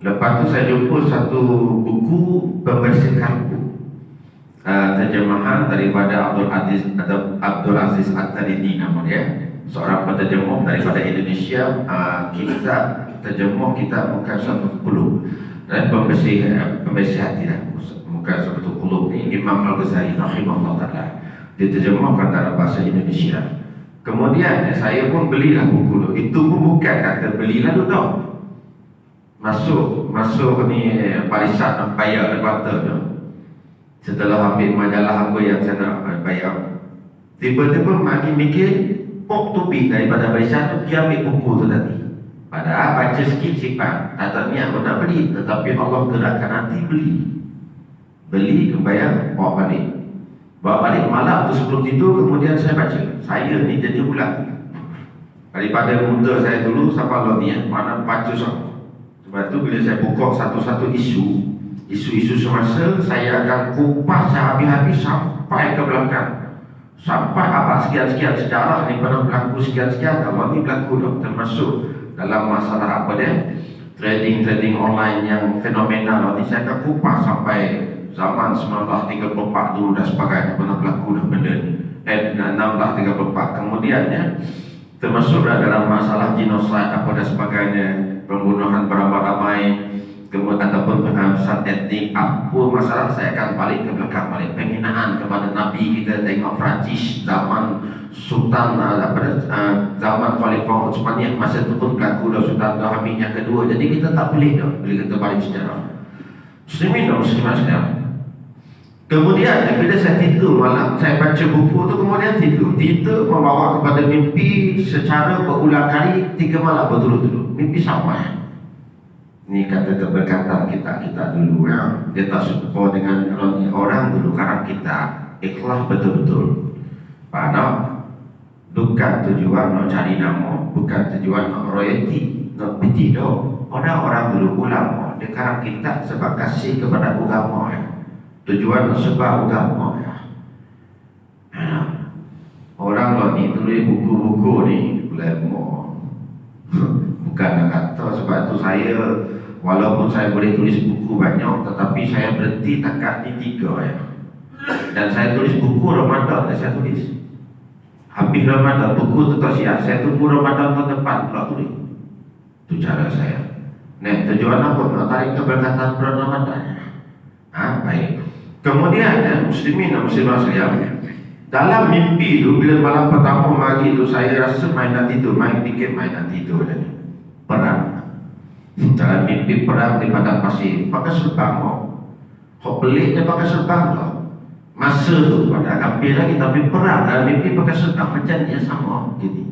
Lepas tu saya jumpa satu buku pembersih karbu, terjemahan daripada Abdul Aziz At-Talidi nama dia, seorang penterjemah daripada Indonesia. Kita terjemah kita bukan satu kulub dan pembersih hati lah, bukan satu kulub ni. Imam Al-Ghazali rahimahullah ta'ala diterjemahkan dalam bahasa Indonesia. Kemudian saya pun belilah buku tu. Itu pun bukan kata belilah tu tau, masuk ni barisan bayar lepas tu. Setelah ambil majalah apa yang saya nak bayar, tiba-tiba makin mikir, pok tubi daripada barisan tu, dia ambil buku tu tadi. Padahal baca sikit simpan, tak tahu ni aku nak beli, tetapi Allah gerakkan hati beli, bayar, bawa balik malam tu sebelum tidur. Kemudian saya baca, saya ni jadi ulang daripada muda saya dulu sampai lo ni mana baca sama. Sebab tu bila saya buka satu-satu isu semasa, saya akan kupas habis-habis sampai ke belakang, sampai abad sekian-sekian sejarah ni pernah berlaku sekian-sekian. Kalau ni berlaku dah, termasuk dalam masalah apa dia, trading online yang fenomenal ni, saya akan kupas sampai zaman 1934 dulu dan sebagainya, pernah berlaku dah benda ni. 1634 kemudiannya, termasuk dalam masalah genosid apa dan sebagainya, pembunuhan beramai-ramai, kemudian ataupun penghabisan etnik, apa masalah, saya akan balik ke belakang, balik penghinaan kepada Nabi kita. Tengok Perancis zaman Sultan zaman Khalifah Utsmaniyah, masa itu pun berlaku dah Sultan Hamid yang kedua. Jadi kita tak boleh dah bila kita balik sejarah. Muslimin dan muslimat sekalian. Kemudian bila saya tidur malam, saya baca buku tu, kemudian tidur membawa kepada mimpi secara berulang kali 3 malam berturut-turut. Mimpi sama. Ini kata keberkatan kita dulu ya. Dia tak serupa dengan orang dulu. Karena kita ikhlas betul-betul. Pak bukan tujuan nak cari nama, bukan tujuan nak royalty, nak petido. Orang-orang dulu ulama dia karang kita sebab kasih kepada agama ya. Tujuan nak sebab agama ya. Orang lo ni tulis buku-buku ni lemo. Bukan nak kata sebab tu saya walaupun saya boleh tulis buku banyak, tetapi saya berhenti takat ni 3 ya. Dan saya tulis buku Ramadan dan saya tulis. Habis Ramadan buku tu tak siap, saya tunggu Ramadan tahun depan pula tulis. Itu cara saya. Nah, tujuan apa? Nak tarik keberkatan bulan Ramadan. Baik. Kemudian muslimin dan muslimah sekalian, dalam mimpi itu bila malam pertama pagi itu saya rasa mainan tidur, main fikir mainan tidur tadi. Perang. Dalam mimpi perang di padang pasir, pakai serban mau. Kok peliknya pakai serban tu? Masa tu pada kafir lagi tapi perang dalam mimpi pakai serban macam dia sama jadi.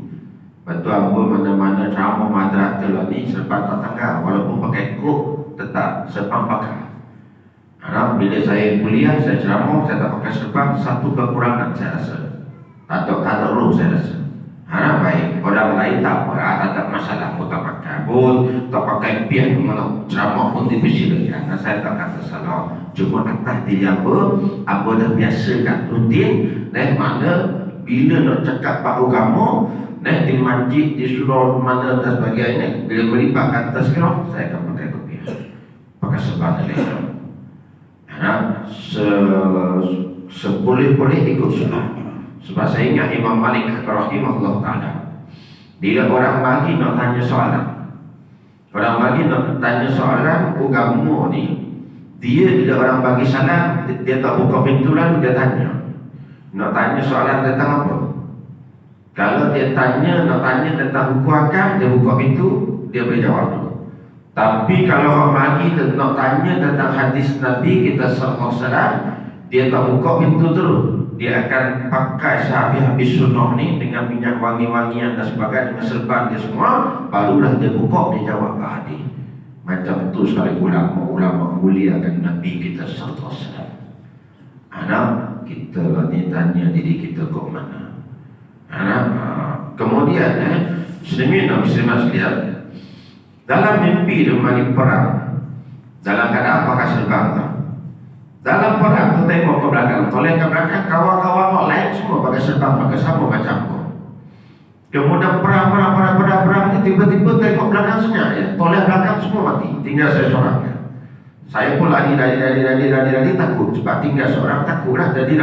Batu ambo mana-mana ceramah madrasah ni serban tetangga walaupun pakai kok tetap serban pakai. Harap bila saya kuliah, saya ceramah, saya tak pakai serban, satu kekurangan saya rasa. Tak roh saya rasa. Harap baik, orang lain tak apa, tak masalah, aku tak pakai pun, tak pakai pian, mana ceramah pun dipersilakan. Karena saya tak kata salah. Cuma atas diri apa dah biasa kat rutin, mana bila nak cakap pak agama, di masjid, di surau mana dan sebagainya, bila melibatkan tazkirah, saya akan pakai kopiah. Pakai serban lain. Seboleh-boleh ikut sunnah. Sebab saya ingat Imam Malik rahimahullah ta'ala, bila orang bagi nak tanya soalan, orang bagi nak tanya soalan agama ni, dia bila orang bagi salam, dia tak buka pintu lalu dia tanya. Nak tanya soalan tentang apa? Kalau dia nak tanya tentang hukum akal, dia buka pintu, dia boleh jawab. Tapi kalau orang bagi nak tanya tentang hadis Nabi kita sallallahu alaihi wasallam, dia tak buka pintu terus. Dia akan pakai sehabis-habis sunnah ni dengan minyak wangi-wangian dan sebagainya, dengan serban dia semua, barulah dia buka, dia jawab hadis. Macam tu sekali ulama muliakan Nabi kita sallallahu alaihi wasallam. Anak kita ni tanya diri kita ke mana? Anak kemudian muslimin dan muslimat sekalian, dalam mimpi dia bagi perang. Dalam keadaan pakai serban. Dalam perang tu tengok ke belakang, toleh ke belakang, kawan-kawan lain semua pakai serban, pakai sama macam tu. Kemudian perang ni tiba-tiba tengok belakang senyap ya. Toleh belakang semua mati, tinggal saya seorang. Saya pun lari takut sebab tinggal seorang, takutlah jadi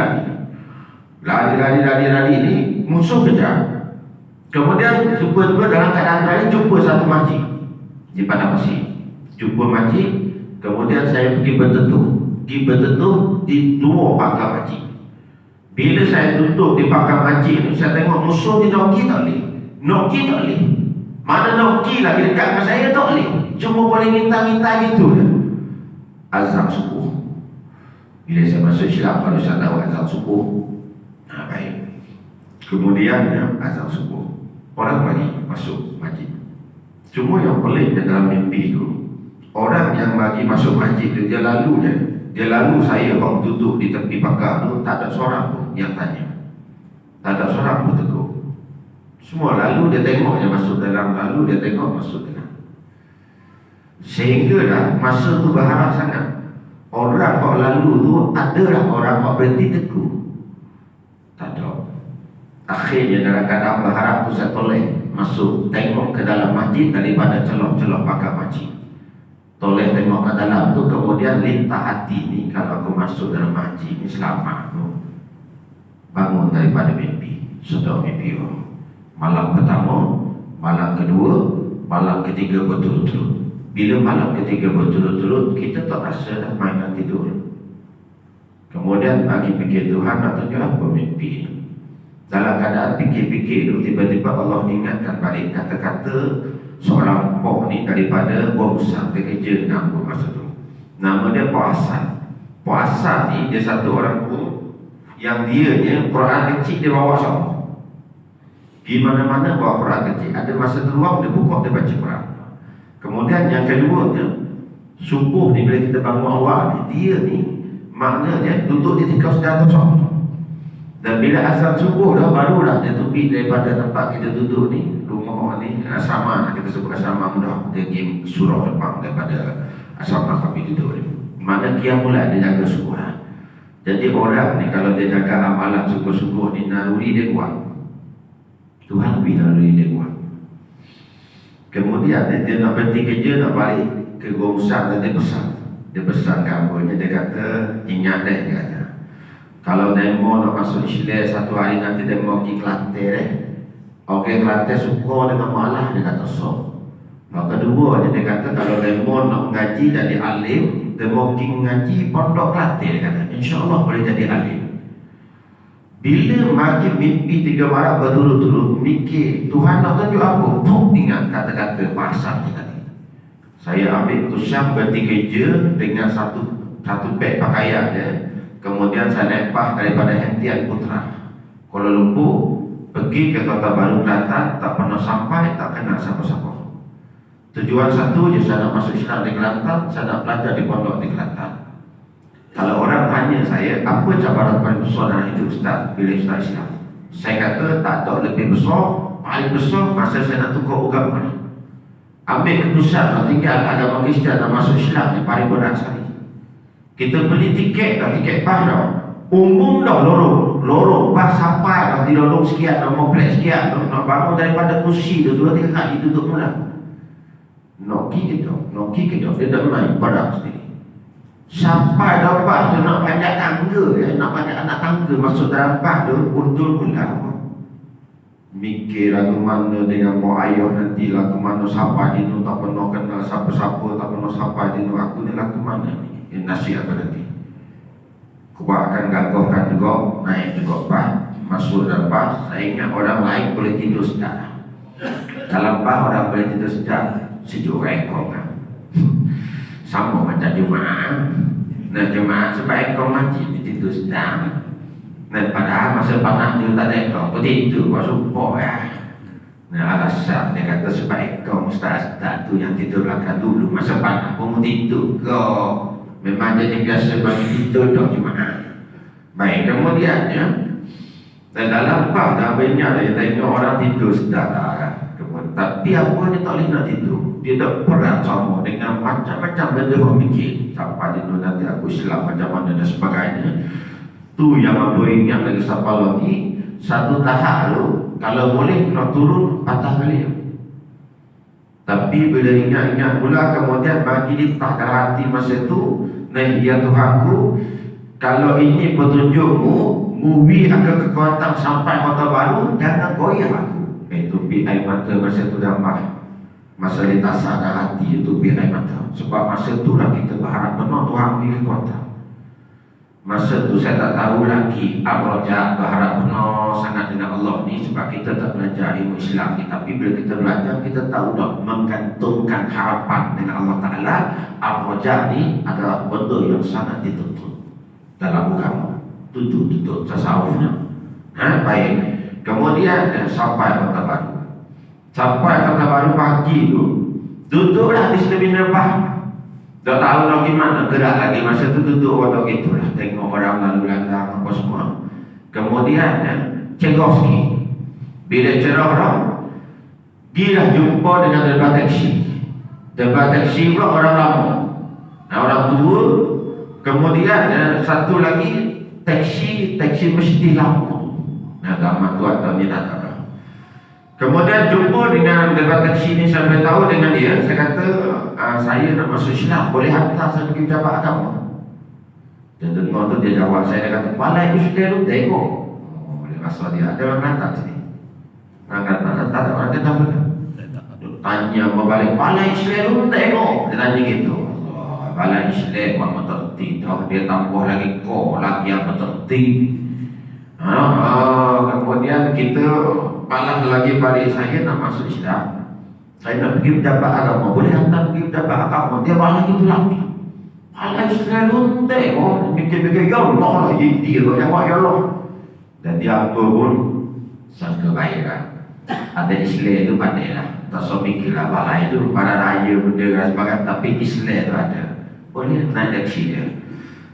lari ni musuh kejar. Kemudian tiba-tiba dalam keadaan lain jumpa satu masjid di padang pasir. Jumpa masjid, kemudian saya pergi berteduh di dua pagar masjid. Bila saya duduk di pagar masjid, saya tengok musuh ni noki tak boleh. Mana noki lagi dekat dengan saya tak boleh. Cuma boleh minta-minta gitu je. Azan subuh. Bila saya masuk Islam, kalau saya tahu azan subuh, baik. Kemudian azan subuh, orang lagi masuk masjid. Cuma yang pelik dalam mimpi itu, orang yang bagi masuk masjid itu, dia lalu saya kalau duduk di tepi pagar itu, tak ada seorang pun yang tanya, tak ada seorang pun tegur. Semua lalu dia tengok yang masuk dalam, lalu dia tengok masuk dalam. Sehingga dah masa tu berharap sangat. Orang kau lalu tu adalah orang kau berhenti tegur. Tak ada. Akhirnya dalam keadaan berharap tu saya toleh masuk, tengok ke dalam masjid daripada celah-celah pagar masjid. Toleh tengok ke dalam tu, kemudian lintah hati ni, kalau aku masuk dalam masjid ni selamat tu. Bangun daripada mimpi, sudah mimpi malam pertama, malam kedua, malam ketiga berturut-turut. Bila malam ketiga berturut-turut, kita tak rasa dah mainan tidur. Kemudian bagi fikir Tuhan, atau apa mimpi ni. Dalam keadaan fikir-fikir itu, tiba-tiba Allah ingatkan balik kata-kata seorang pok ni daripada buah besar, dia kerja nama masa tu. Nama dia Pak Hasan. Pak Hasan ni dia satu orang guru yang dia Quran kecil dia bawa semua. Di mana-mana bawa Quran kecil. Ada masa terluang dia buka, dia baca Quran. Kemudian yang kedua subuh ni bila kita bangun awal ni, dia ni maknanya duduk di tikar sedia tu. Dan bila azan subuh dah, barulah dia tepi daripada tempat kita duduk ni, rumah ni, asrama, kita sebut asrama mudah, dia pergi surau depan daripada asrama kami duduk ni. Mana qiyamul dia jaga subuh lah. Jadi orang ni kalau dia jaga amalan subuh-subuh ni, naluri dia kuat. Tuhan beri naluri dia kuat. Kemudian dia nak berhenti kerja, nak balik ke Gongsan, dan dia pesan. Dia pesan gambarnya, dia kata, ingat deh, dia kata, kalau demo nak masuk Islam satu hari nanti demo pergi Kelantan Okey, Kelantan suka dengan malah, dia kata so. Maka kedua dia kata kalau demo nak mengaji jadi alim, demo pergi mengaji pondok Kelantan, dia kata insya-Allah boleh jadi alim. Bila mati mimpi 3 malam berturut-turut, mikir Tuhan nak tunjuk apa? Ingat kata-kata bahasa dia tadi. Saya ambil keputusan berhenti kerja dengan satu beg pakaian dia. Kemudian saya lepas daripada Hentian Putra Kuala Lumpur pergi ke Kota Baru Kelantan, tak pernah sampai, tak kenal siapa-siapa. Tujuan satu je, saya nak masuk Islam di Kelantan, saya nak belajar di pondok di Kelantan. Kalau orang tanya saya, apa cabaran paling besar dalam hidup Ustaz bila Ustaz Islam? Saya kata tak ada lebih besar, paling besar masa saya nak tukar agama ni. Ambil keputusan nak tinggal agama Kristian dan masuk Islam ni paling berat sekali. Kita beli tiket dah, tiket bas dah, umum dah lorong bas sampai dah, dilorong sekian, nombor plate sekian, nak bangun daripada kursi tu 2-3 kali duduk mula. Noki kita dia dah main pada sendiri. Sampai dah bas tu nak panjat tangga, nak panjat anak tangga masuk dalam bas tu, undul pula. Mikir lagu mana dengan mak ayah nanti, lagu mana siapa di tu, tak pernah kenal siapa-siapa, tak pernah siapa di tu, aku ni lagu mana ni? Nasihat berhenti. Kuat akan ganggukan juga, naik juga bas, masuk dalam bas. Saya ingat orang lain boleh tidur sedap. Dalam bas orang boleh tidur sedap, sejuk ekor kan. Sama macam jemaah. Nah jemaah sebab ekor mati dia tidur sedap. Nah padahal masa panas dia tak ada ekor, begitu kau sumpah ya. Nah alasan dia kata sebab ekor Ustaz tu yang tidur belakang dulu, masa panas pun tidur kau. Memang jadi biasa bagi tidur dah jemaah. Baik, kemudian ya, dan dalam bab dah banyak dia tengok orang tidur sedap lah. Tapi apa dia tak boleh nak tidur, dia tak berat sama dengan macam-macam benda orang fikir. Sampai dia nanti aku Islam macam mana dan sebagainya. Tu yang apa ingat lagi siapa lagi, satu tahap tu kalau boleh nak turun patah balik. Tapi bila ingat-ingat pula kemudian bagi ditah dalam hati masa tu, nah ya Tuhanku, kalau ini petunjukmu, movie akan kekuatan sampai Kota Baru, jangan goyah aku. Itu air mata masa tu dah masa lintasan dalam hati itu air mata. Sebab masa tu lah kita berharap benar Tuhan beri kekuatan. Masa tu saya tak tahu lagi Ar-Raja, berharap benar sangat dengan Allah ni, sebab kita tak belajar ilmu Islam ni. Tapi bila kita belajar, kita tahu dah menggantungkan harapan dengan Allah Ta'ala. Ar-Raja ni adalah benda yang sangat dituntut dalam agama, tuntut tasawufnya. Baik, kemudian sampai Kota Baru. Sampai Kota Baru pagi tu, duduklah di Terminal Bah. Tak tahu nak gimana, gerak lagi. Masa tu duduk waktu gitulah, tengok orang lalu lalang apa semua. Kemudian Cegovski, bila cerah dah, dia jumpa dengan debat taksi. Debat taksi pula orang lama, orang tua. Kemudian satu lagi taksi mesti lama. Agama tu atau ni tak tahu. Kemudian jumpa dengan debat taksi ni, sampai tahu dengan dia. Saya kata, saya nak masuk Islam, boleh hantar saya pergi pejabat agama? Dan dengar tu dia jawab saya, dia kata, balai itu sudah lu tengok. Boleh masuk dia, ada orang hantar sini. Orang hantar, tak ada orang kata apa? Tanya berbalik, balai Islam lu tengok. Dia tanya gitu. Balai Islam yang tertib, dia tambah lagi kau lagi yang tertib. Kemudian kita malah lagi balik, saya nak masuk Islam, saya nak pergi pejabat agama, boleh hantar pergi pejabat agama? Dia malah gitu lagi. Malah Islam luntai, mikir-mikir ya Allah, dia jawab ya Allah. Dan dia apa pun sangka baik kan. Ada Islam itu pandai lah, tak so mikir lah balai itu para raya benda dan sebagainya. Tapi Islam itu ada, boleh naik taksi dia.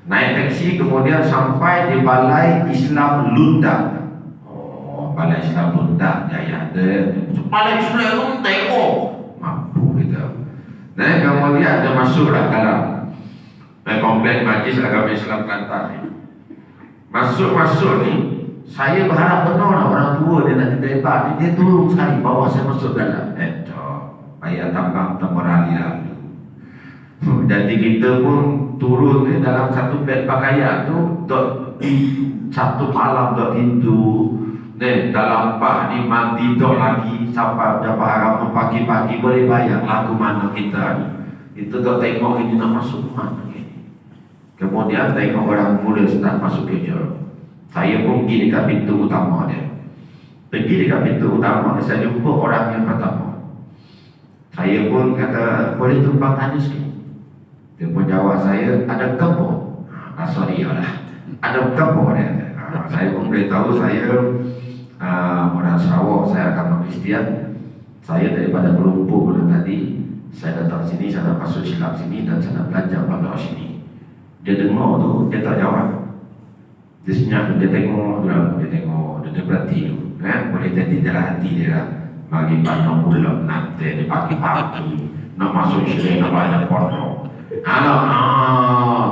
Naik taksi kemudian sampai di Balai Islam Lunda. Oh, Balai Islam Lunda Jaya ada. Balai Islam Lunda, oh, mampu gitu. Nah, kemudian dia masuklah dalam komplek Majlis Agama Islam Kelantan ni. Masuk ni, saya berharap benar orang tua dia nak ditembak ni, dia turun sekali bawa saya masuk dalam. Payah tambang temporali lalu. Jadi kita pun turun dalam satu beg pakaian tu, satu malam dok tidur, dalam bah ni mandi dok lagi sampai dapat harap pagi-pagi boleh bayang lagu mana kita ni. Itu dok tengok ini nak masuk mana ni. Kemudian tengok orang mula start masuk kerja. Saya pun pergi dekat pintu utama dia. Pergi dekat pintu utama dia, saya jumpa orang yang pertama. Saya pun kata, boleh tumpang tanya sikit. Dia pun jawab saya, ada kampung. Sorry lah, ada kampung dia. Saya pun beritahu saya orang Sarawak, saya agama Kristian. Saya daripada Lumpur bulan tadi, saya datang sini, saya nak masuk silap sini dan saya nak belajar pondok sini. Dia dengar tu, dia tak jawab. Dia senyap, dia tengok, dia berhati tu. Boleh jadi dalam hati dia lah. Bagi banyak bulan nanti, dia pagi-pagi nak masuk sini, nak belajar pondok. Kalau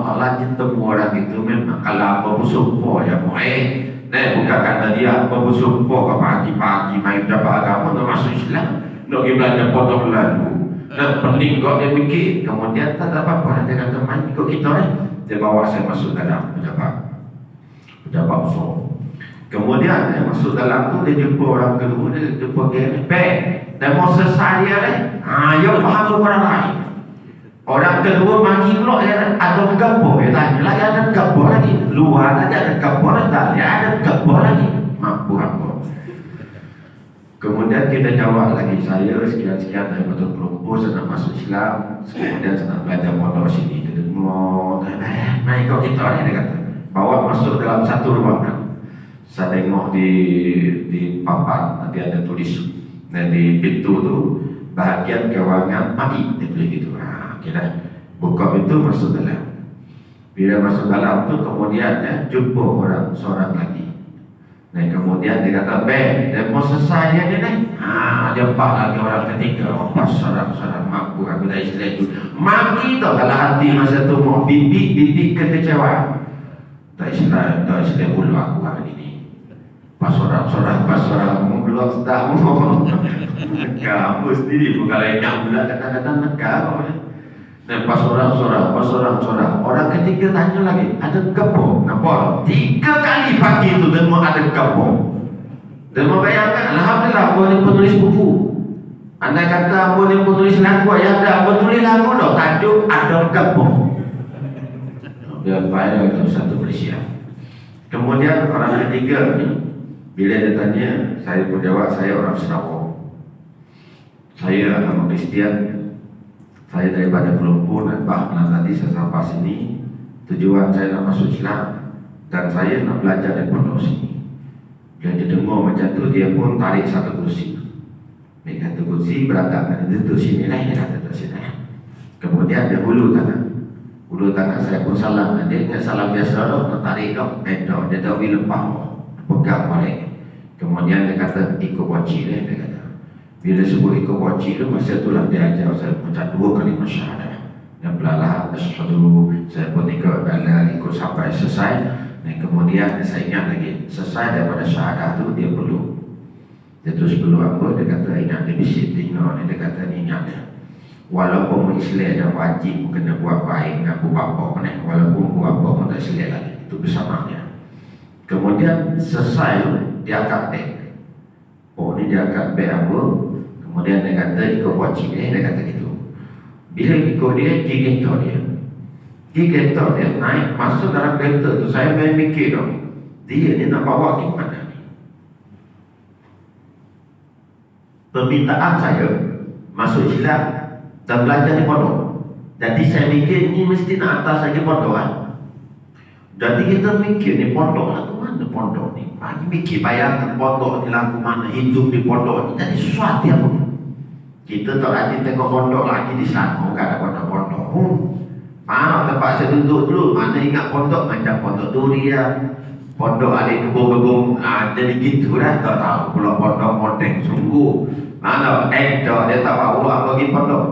tak lanjut temu orang itu memang kalau apa bersumpah ya bukan kata dia apa bersumpah ke pagi-pagi main dapat agama nak masuk Islam nak pergi belajar pondok lalu dan pening kok dia fikir kemudian tak dapat apa dia kata main ikut kita dia bawa saya masuk dalam pejabat besar. Kemudian dia masuk dalam tu dia jumpa orang kedua, dia jumpa GMP dan mau selesai dia yang faham orang lain. Orang kedua maki pula ya, ada gabor ya tanya lagi ada gabor lagi luar aja ada gabor lagi ada gabor lagi mampu apa. Kemudian kita jawab lagi saya sekian dari betul Lumpur saya nak masuk Islam kemudian saya nak belajar pondok sini dia dengar naik kau kita ni dia kata bawa masuk dalam satu ruangan. Saya tengok di papan nanti ada tulis dan di pintu tu bahagian kewangan pagi dia tulis gitu. Kita buka pintu masuk dalam. Bila masuk dalam tu kemudian jumpa seorang lagi. Dan kemudian dia kata, dia mau selesai dia ni. Jumpa lagi orang ketiga. Pas seorang mampu aku dah istilah itu. Maki tu kalau hati masa tu mau bibik kekecewaan. Tak istilah bulu aku hari ini. Pas orang mengeluar sedang. Kamu sendiri bukan lain yang bulan kata-kata negara. Dan pas orang orang ketiga tanya lagi ada gabung nampak 3 kali pagi itu dan mau ada gabung dan mau bayangkan alhamdulillah boleh penulis buku anda kata boleh penulis lagu ya ada penulis lagu dong tajuk ada gabung dia bayar itu satu Malaysia. Kemudian orang ketiga ni bila dia tanya saya pun jawab saya orang Sarawak, saya agama Kristian. Saya daripada Lumpur dan bahkan tadi saya sampai sini tujuan saya nak masuk Islam dan saya nak belajar di pondok sini. Bila dia dengar macam tu dia pun tarik satu kursi. Dia kata kursi berantakan dia duduk sini lah, dia kata duduk sini. Kemudian dia hulur tangan saya pun salam. Dia ingat salam biasa nak tarik kau, dia tak boleh lepas pegang balik. Kemudian dia kata ikut wajib dia kata. Bila sebut ikut wajib tu masa itulah dia ajar saya baca 2 kalimah syahadah dan belalah asyhadu saya pun ikut sampai selesai dan kemudian saya ingat lagi selesai daripada syahadah tu dia perlu dia terus perlu apa dia kata ingat dia bisik tengok dia kata ni ingat dia walaupun Islam dan wajib kena buat baik dengan bapa walaupun bapa pun tak Islam lagi itu bersamanya. Kemudian selesai dia angkat beg ni dia angkat beg apa. Kemudian dia kata ikut wajib dia kata gitu. Bila ikut dia, kereta dia naik masuk dalam kereta tu saya main mikir dong. Dia ni nak bawa ke mana ni? Permintaan saya masuk Islam dan belajar di pondok. Jadi saya mikir ni mesti nak atas lagi pondok Jadi kita mikir ni pondok lah ke mana pondok ni? Lagi mikir bayangkan pondok ni lagu mana hidup di pondok ni. Jadi sesuatu yang kita tak lagi tengok pondok lagi di sana, bukan ada pondok-pondok. Tempat saya duduk dulu, mana ingat pondok macam pondok durian, pondok alik kebun-kebun, jadi gitu dah. Tak tahu pula pondok modern sungguh. Dia tak bawa pergi pondok.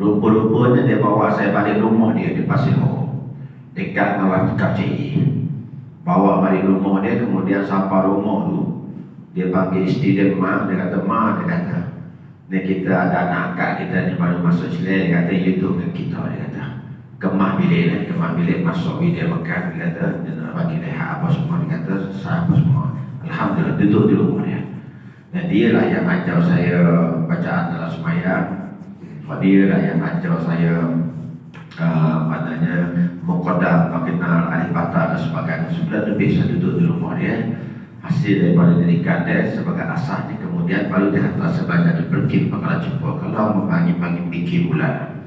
Rupa-rupanya dia bawa saya balik rumah dia di Pasir Mohor, dekat dengan KCI. Bawa balik rumah dia, kemudian sampai rumah tu dia panggil isteri dia, dia kata, dia kata, ni kita ada anak angkat kita ni baru masuk sini. Dia kata, you tu dengan kita. Dia kata, kemah bilik masuk bilik makan. Dia kata, dia nak bagi lehat apa semua. Dia kata, saya apa semua. Alhamdulillah, duduk di rumah dia. Dan dia lah yang ajar saya bacaan dalam semayang. Dia lah yang ajar saya maknanya muqaddam, mengenal alif bata dan sebagainya. Sudah lebih saya duduk di rumah dia. Hasil daripada didikan dia sebagai asasnya, kemudian baru dia hantar saya belajar di Perkim Pangkalan Jepur. Kalau membagi-bagi fikir bulan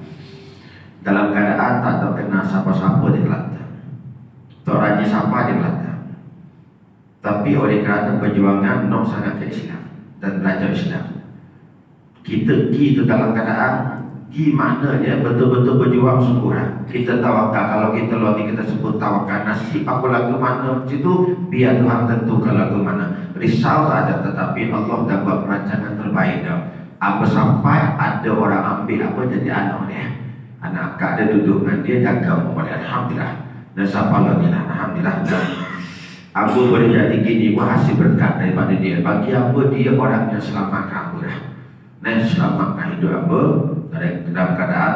dalam keadaan tak tahu kenal siapa-siapa di Kelantan, tak rajin siapa di Kelantan, tapi oleh kerana perjuangan nok sangat ke Islam dan belajar Islam, kita itu dalam keadaan gimana ya, betul-betul berjuang sungguhan. Kita tawakal, kalau kita lagi kita sebut tawakal, nasib aku lagu mana situ, biar Tuhan tentukan lagu mana. Risau ada, tetapi Allah dah buat perancangan terbaik dah. Apa sampai ada orang ambil apa jadi anak dia, anak akak dia duduk dengan dia, jaga umur dia. Alhamdulillah. Dan siapa lagi lah, Alhamdulillah. Dan aku boleh jadi gini, hasil berkat daripada dia. Bagi apa dia orang yang selamatkan aku dah. Dan selamatkan hidup aku dalam keadaan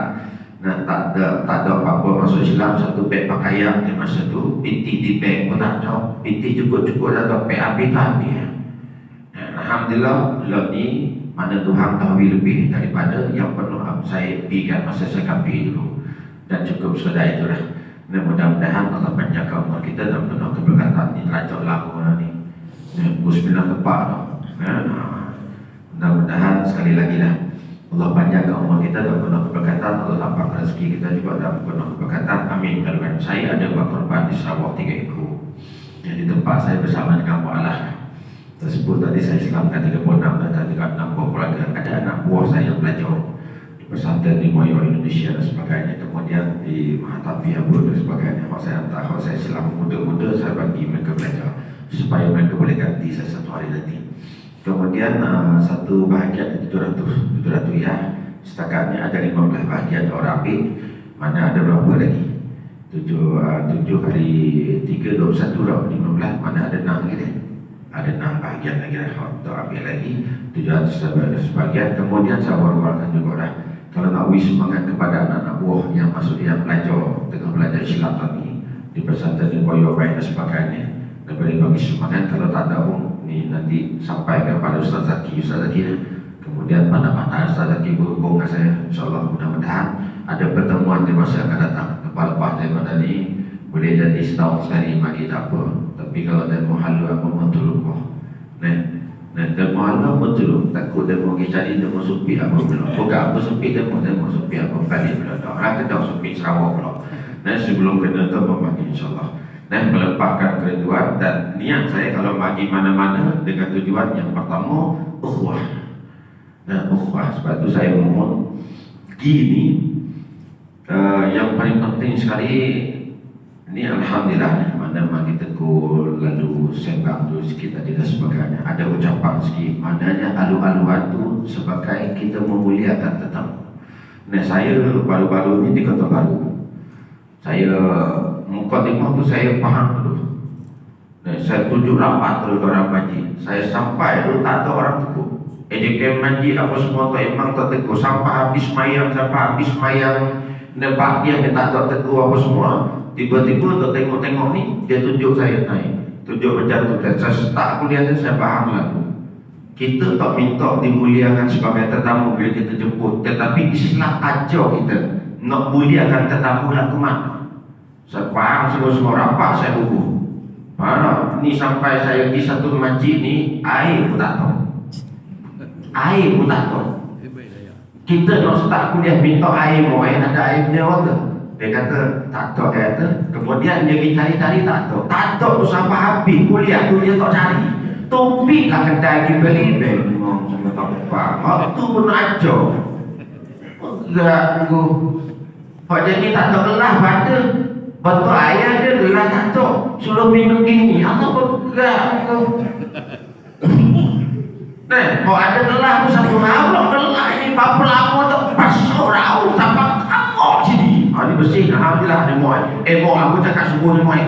tak ada apa-apa masuk Islam. Satu beg pakaian di masa tu, piti di beg pun tak ada, piti cukup-cukup dah ada, beg habis-habis. Alhamdulillah, lot ni mana Tuhan tahu lebih daripada yang penuh saya berikan masa saya kampi dulu. Dan cukup sudah itulah. Dan mudah-mudahan Allah panjangkan umur kita dan penuh keberkatan ni rajak lagu ni. Bismillah tepat dah. Mudah-mudahan sekali lagi lah Allah panjangkan umur kita dan penuh keberkatan. Allah lapangkan rezeki kita juga dalam penuh keberkatan. Amin. Kalau saya ada buat korban di Sarawak 3 ekor. Yang di tempat saya bersama dengan Pak Allah tersebut tadi saya selamatkan 36 dan 36 buah keluarga. Ada anak buah saya yang belajar di pesantren di Moyo Indonesia dan sebagainya. Kemudian di Mahatapi Abu dan sebagainya. Kalau saya hantar, kalau saya selamat muda-muda, saya bagi mereka belajar supaya mereka boleh ganti saya satu hari nanti. Kemudian satu bahagian 700 ya. Setakatnya ada 15 bahagian orang ambil. Mana ada berapa lagi? 7 kali 3 21 dah 15. Mana ada 6 lagi deh. Ada 6 bahagian lagi dah untuk ambil lagi 700 sebahagian. Kemudian saya war-warkan juga dah, kalau nak beri semangat kepada anak-anak buah yang masuk yang belajar tengah belajar Islam tadi di pesantren di Boyo Baik dan sebagainya, dan boleh bagi semangat. Kalau tak ada pun ni nanti sampai kepada Ustaz Zaki kemudian pandang-pandang Ustaz Zaki berhubung dengan saya. InsyaAllah mudah-mudahan ada pertemuan di masa akan datang. Lepas-lepas daripada ni boleh jadi setahun sekali bagi tak apa. Tapi kalau dia mau halu aku mau tolong kau. Dia mau halu aku tolong. Takut dia mau cari dia mau supi aku belum. Bukan aku supi dia mau supi aku kali belum. Orang kena supi Sarawak belum. Dan sebelum kena tu membagi insyaAllah. Dan melepaskan kerinduan dan niat saya kalau bagi mana-mana dengan tujuan yang pertama ukhuwah. Ukhuwah, sebab itu saya mohon gini yang paling penting sekali ini alhamdulillah mana bagi tegur lalu sembang tu sikit tadi dan sebagainya, ada ucapan sikit maknanya alu-aluan tu sebagai kita memuliakan tetamu. Saya baru-baru ni di Kota Baru, saya mukadimah tu saya faham dulu. Saya tunjuk rapat terus orang majlis. Saya sampai tu tak ada orang tegur. Ejekem majlis apa semua tu emang tak tegur. Sampai habis mayang, nampak dia tak ada tegur apa semua. Tiba-tiba tu tengok-tengok ni dia tunjuk saya naik. Tunjuk macam tu. Saya start kuliah tu saya faham lagu. Kita tak minta dimuliakan sebagai tetamu bila kita jemput, tetapi Islam ajar kita nak muliakan tetamu lah ke mana. Saya faham semua rapat saya buku. Mana ni sampai saya di satu masjid ni air pun tak tahu. Air pun tak tahu. Kita nak start kuliah minta air mau ada air punya water. Dia kata tak tahu, dia kata. Kemudian dia pergi cari-cari tak tahu. Tak tahu tu sampai habis kuliah tu dia tak cari. Topik lah kedai pergi beli memang sama tak faham. Waktu pun ajar. Enggak tunggu. Kok jadi tak tahu gelah pada betul ayah dia gelah tak tahu suruh minum gini apa bergerak tu. Nah, kok ada gelah tu satu malam gelah ini apa lama tu pasal rau sampai kamu sini. Ini bersih, alhamdulillah ni moi. Moi aku cakap subuh ni moi.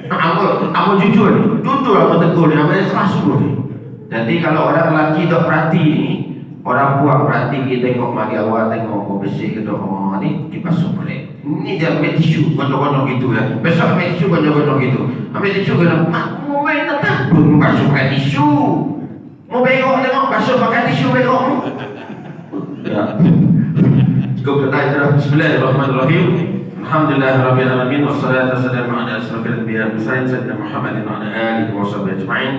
Aku jujur ni, jujur aku tegur ni, aku salah subuh ni. Jadi kalau orang lelaki dok perhati ni, orang buat perhati kita tengok mari awal tengok kau bersih ke dok ni dibasuh balik. Ini dia ambil tisu gondok-gondok gitu ya. Besok ambil tisu gondok-gondok gitu. Ambil tisu gondok. Mak mau main tetap pun basuh pakai tisu. Mau bengok tengok basuh pakai tisu bengok. Ya. Cukup kita Bismillahirrahmanirrahim. Alhamdulillahirabbil alamin wassalatu wassalamu ala asyrafil anbiya'i wal mursalin sayyidina Muhammadin wa ala alihi washabbihi ajma'in.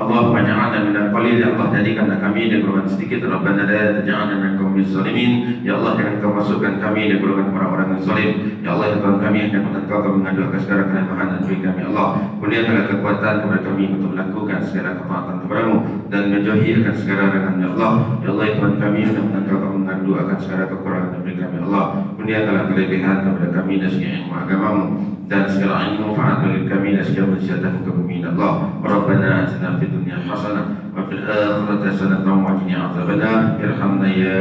Allahumma ja'alna minal qalil, ya Allah jadikanlah kami dari golongan sedikit. Rabbana la taj'alna minal qaumiz zalimin. Ya Allah jangan Kau masukkan kami dari golongan orang-orang yang zalim. Ya Allah ya Tuhan kami yang dapat Engkau mengadu akan segala kelemahan dan beri kami Allah kurniakanlah kekuatan kepada kami untuk melakukan segala ketaatan kepada-Mu dan menjauhkan segala larangan ya Allah. Ya Allah ya Tuhan kami yang dapat Engkau mengadu akan segala kekurangan dan beri kami Allah kurniakanlah kelebihan kepada kami dan segala ilmu agama-Mu dan segala ilmu manfaat bagi kami dan segala manusia ke bumi Allah. Rabbana atina fid dunya hasanah wa fil akhirati hasanah wa qina adzabannar. Irhamna ya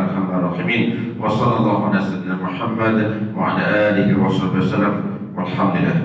arhamar rahimin. Wa sallallahu ala sayyidina Muhammad wa ala alihi wa sahbihi wasallam. Walhamdulillah.